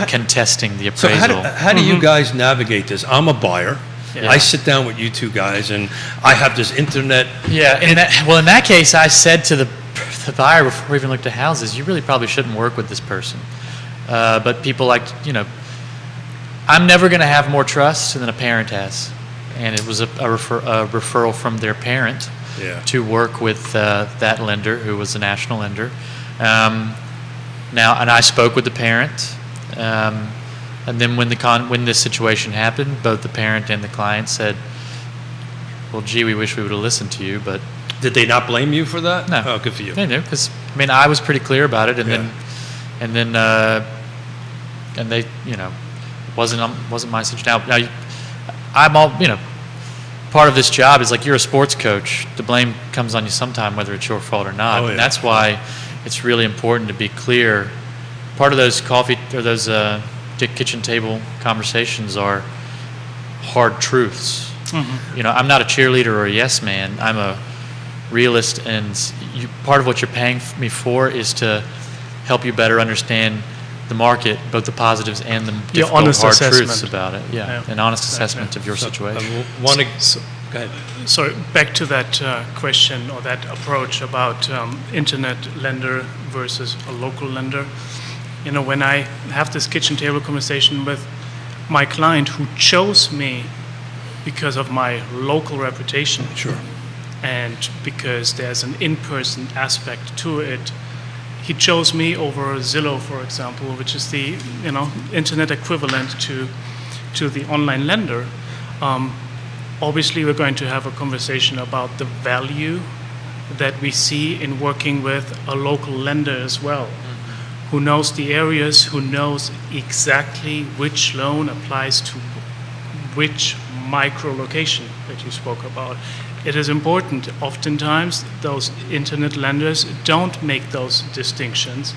contesting the So appraisal. how do you guys navigate this? I'm a buyer. Yeah. I sit down with you two guys, and I have this internet. Yeah, in that case, I said to the buyer before we even looked at houses, you really probably shouldn't work with this person. But people I'm never going to have more trust than a parent has. And it was a referral from their parent Yeah. to work with that lender, who was a national lender. And I spoke with the parent. And then when this situation happened, both the parent and the client said, well, gee, we wish we would have listened to you, but Did they not blame you for that? no. Oh, good for you. They knew, because I was pretty clear about it, and Yeah. then they, wasn't my situation. Now, I'm all, part of this job is like you're a sports coach. The blame comes on you sometime, whether it's your fault or not, Oh, and yeah. that's why it's really important to be clear. Part of those those kitchen table conversations are hard truths. Mm-hmm. I'm not a cheerleader or a yes man. I'm a realist, and part of what you're paying me for is to help you better understand the market, both the positives and the difficult, honest hard assessment. truths about it. Yeah, Yeah. an honest Exactly. assessment of your situation. Go ahead. So back to that question or that approach about internet lender versus a local lender. When I have this kitchen table conversation with my client who chose me because of my local reputation, Sure. and because there's an in-person aspect to it, he chose me over Zillow, for example, which is the internet equivalent to the online lender. Obviously, we're going to have a conversation about the value that we see in working with a local lender as well, who knows the areas, who knows exactly which loan applies to which micro location that you spoke about. It is important. Oftentimes, those internet lenders don't make those distinctions,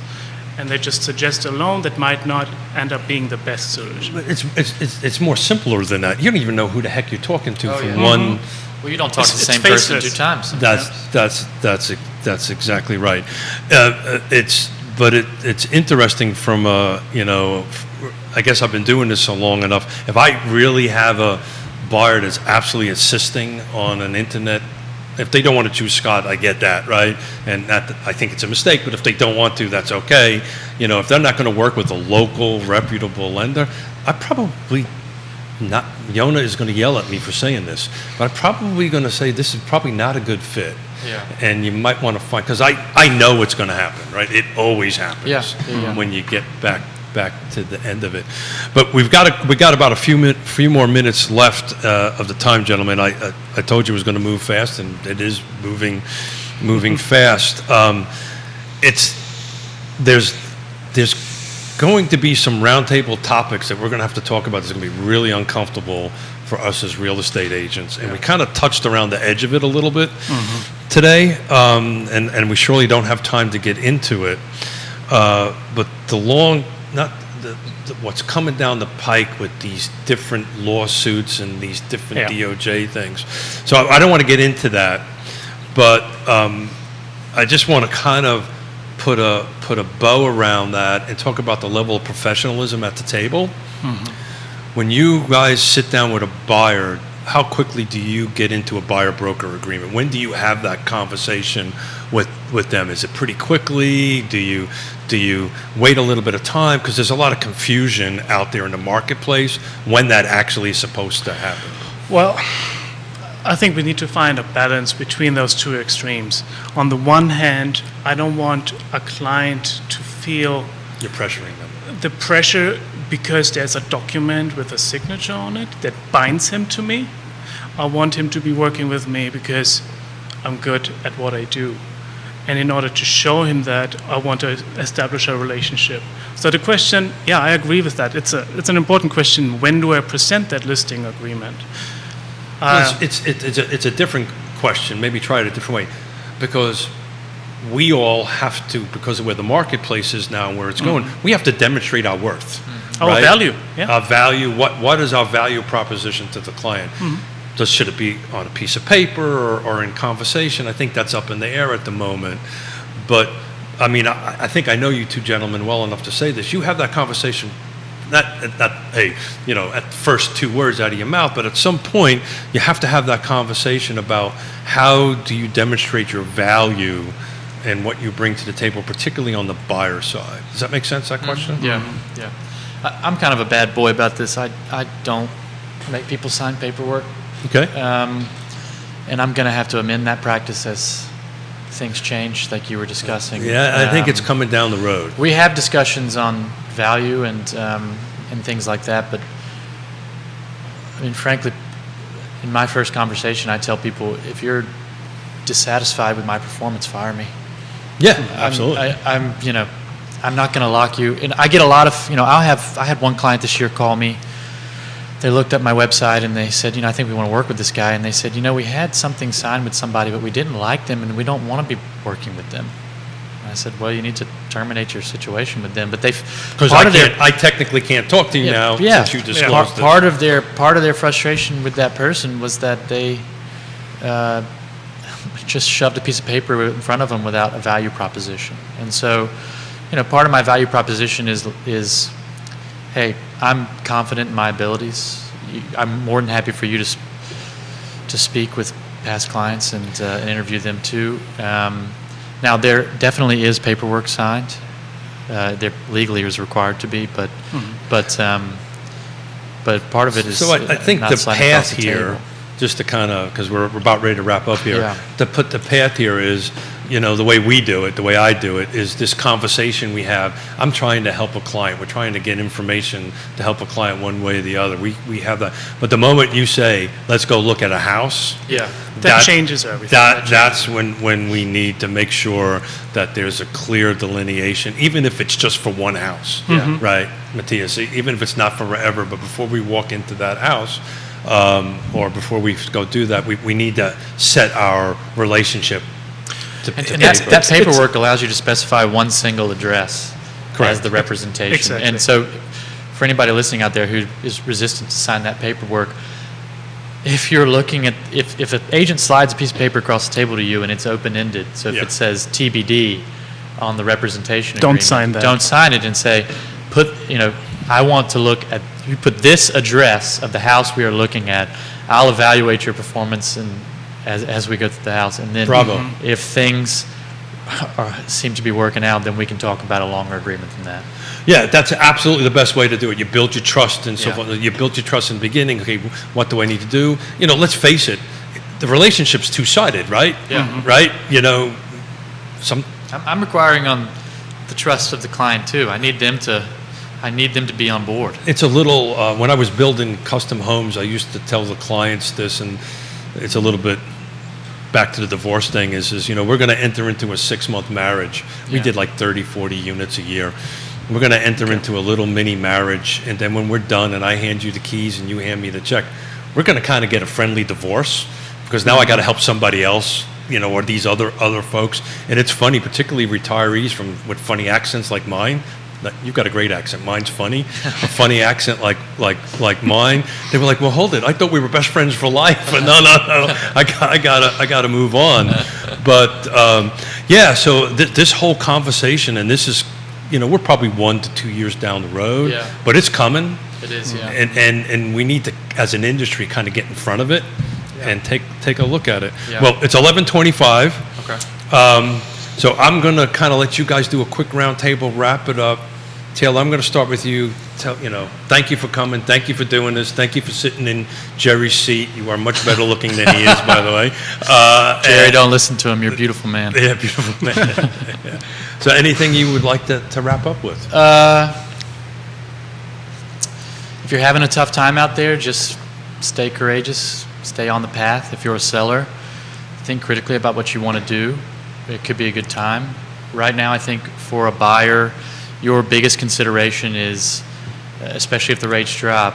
and they just suggest a loan that might not end up being the best solution. But it's more simpler than that. You don't even know who the heck you're talking to from one. Well, you don't talk to the It's same person faceless. 2 times. That's exactly right. It's interesting from I guess I've been doing this so long enough. If I really have a buyer that's absolutely insisting on an internet, if they don't want to choose Scott, I get that, right? And I think it's a mistake, but if they don't want to, that's okay. If they're not going to work with a local, reputable lender, I probably not. Yona is going to yell at me for saying this, but I'm probably going to say this is probably not a good fit. Yeah. And you might want to find, because I know what's going to happen, right? It always happens Yeah. when you get back to the end of it. But we got about a few more minutes left of the time, gentlemen. I told you it was going to move fast, and it is moving fast. There's going to be some roundtable topics that we're going to have to talk about. That's going to be really uncomfortable for us as real estate agents, and we kind of touched around the edge of it a little bit today, and we surely don't have time to get into it. But what's coming down the pike with these different lawsuits and these different DOJ things. So I don't want to get into that, but I just want to kind of put a bow around that and talk about the level of professionalism at the table. When you guys sit down with a buyer, how quickly do you get into a buyer-broker agreement? When do you have that conversation with them? Is it pretty quickly? Do you wait a little bit of time? Because there's a lot of confusion out there in the marketplace when that actually is supposed to happen. Well, I think we need to find a balance between those two extremes. On the one hand, I don't want a client to feel You're pressuring them. the pressure because there's a document with a signature on it that binds him to me. I want him to be working with me because I'm good at what I do. And in order to show him that, I want to establish a relationship. So the question, yeah, I agree with that. It's an important question. When do I present that listing agreement? Well, it's a different question. Maybe try it a different way, because we all have to, because of where the marketplace is now and where it's going, we have to demonstrate our worth. Our value, yeah. Our value. What is our value proposition to the client? Should it be on a piece of paper or in conversation? I think that's up in the air at the moment. But I mean, I think I know you two gentlemen well enough to say this. You have that conversation, not hey, you know, at the first two words out of your mouth, but at some point you have to have that conversation about how do you demonstrate your value and what you bring to the table, particularly on the buyer side. Does that make sense, that question? Yeah, yeah. I'm kind of a bad boy about this. I don't make people sign paperwork. Okay. And I'm going to have to amend that practice as things change, like you were discussing. Yeah, I think it's coming down the road. We have discussions on value and things like that, but I mean, frankly, in my first conversation, I tell people, if you're dissatisfied with my performance, fire me. Yeah, absolutely. I'm not going to lock you. And I get a lot of, I had one client this year call me. They looked at my website and they said, I think we want to work with this guy. And they said, we had something signed with somebody, but we didn't like them and we don't want to be working with them. And I said, well, you need to terminate your situation with them. But because I technically can't talk to you now since you disclosed it. Part of their frustration with that person was that they just shoved a piece of paper in front of them without a value proposition. And so, part of my value proposition is, hey, I'm confident in my abilities. I'm more than happy for you to speak with past clients and interview them too. Now, there definitely is paperwork signed. There legally is required to be, but part of it is. So I think not the sliding path across the here, table. just to kind of, because we're about ready to wrap up here, Yeah. to put the path here is, the way we do it, the way I do it, is this conversation we have. I'm trying to help a client. We're trying to get information to help a client one way or the other. We have that. But the moment you say, let's go look at a house, Yeah, that changes everything. That's when we need to make sure that there's a clear delineation, even if it's just for one house. Yeah. Right, Matthias? Even if it's not forever, but before we walk into that house, or before we go do that, we need to set our relationship. And that paperwork allows you to specify one single address as the representation. Exactly. And so for anybody listening out there who is resistant to sign that paperwork, if you're looking at, if an agent slides a piece of paper across the table to you and it's open-ended, so if it says TBD on the representation Don't agreement, sign that. Don't sign it and say, I want to look at, you put this address of the house we are looking at, I'll evaluate your performance and as we go through the house, and then Bravo. if things seem to be working out, then we can talk about a longer agreement than that. Yeah, that's absolutely the best way to do it. You build your trust and so Yeah. forth. You built your trust in the beginning. Okay, what do I need to do? Let's face it, the relationship's two-sided, right? Yeah. Right? I'm requiring on the trust of the client too. I need them to be on board. It's a little, when I was building custom homes, I used to tell the clients this, and it's a little bit back to the divorce thing is we're going to enter into a 6-month marriage. We Yeah. did like 30, 40 units a year. We're going to enter into a little mini marriage, and then when we're done and I hand you the keys and you hand me the check, we're going to kind of get a friendly divorce, because now I got to help somebody else, or these other folks. And it's funny, particularly retirees with funny accents like mine. You've got a great accent. Mine's funny. A funny accent like mine. They were like, "Well, hold it. I thought we were best friends for life." But no. I gotta move on. But so this whole conversation, and this is, we're probably 1 to 2 years down the road. Yeah. But it's coming. It is, yeah. And we need to, as an industry, kind of get in front of it and take a look at it. Yeah. Well, it's 11:25. Okay. So I'm going to kind of let you guys do a quick round table, wrap it up. Taylor, I'm going to start with you. Thank you for coming. Thank you for doing this. Thank you for sitting in Jerry's seat. You are much better looking than he is, by the way. Jerry, don't listen to him. You're a beautiful man. Yeah, beautiful man. Yeah. So anything you would like to wrap up with? If you're having a tough time out there, just stay courageous. Stay on the path. If you're a seller, think critically about what you want to do. it could be a good time. Right now, I think for a buyer, your biggest consideration is, especially if the rates drop,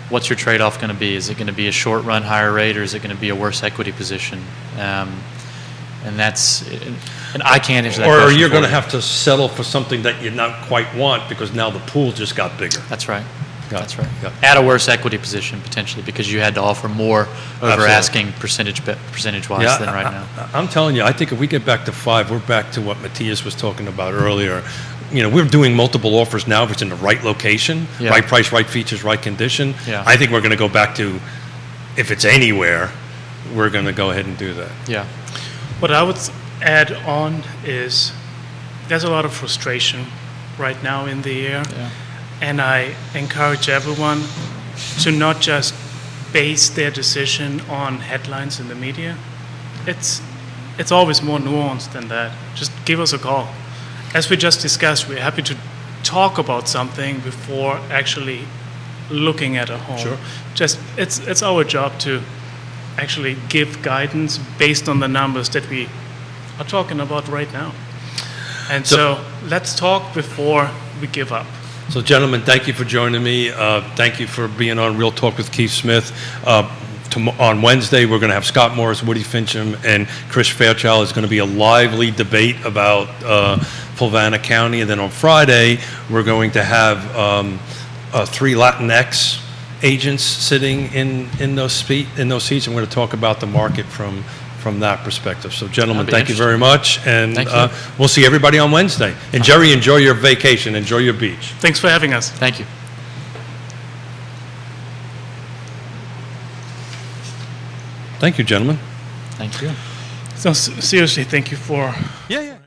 what's your trade-off going to be? Is it going to be a short run higher rate, or is it going to be a worse equity position? And I can't answer that Or question you're for going to you. have to settle for something that you not quite want because now the pool just got bigger. That's right. Got That's it. right. Got it. At a worse equity position potentially because you had to offer more over Absolutely. asking percentage-wise than right now. I'm telling you, I think if we get back to 5, we're back to what Matthias was talking about earlier. You know, we're doing multiple offers now if it's in the right location, Yeah. right price, right features, right condition. Yeah. I think we're going to go back to, if it's anywhere, we're going to go ahead and do that. Yeah. What I would add on is there's a lot of frustration right now in the air. Yeah. And I encourage everyone to not just base their decision on headlines in the media. It's always more nuanced than that. Just give us a call. As we just discussed, we're happy to talk about something before actually looking at a home. Sure. Just it's our job to actually give guidance based on the numbers that we are talking about right now. And so let's talk before we give up. So, gentlemen, thank you for joining me. Thank you for being on Real Talk with Keith Smith. On Wednesday, we're going to have Scott Morris, Woody Fincham, and Chris Fairchild. It's going to be a lively debate about Fluvanna County. And then on Friday, we're going to have 3 Latinx agents sitting in those seats. And we're going to talk about the market from that perspective. So, gentlemen, That'd be thank you very much. And Thank you. we'll see everybody on Wednesday. And, Jerry, enjoy your vacation. Enjoy your beach. Thanks for having us. Thank you. Thank you, gentlemen. Thank you. So seriously, thank you for Yeah.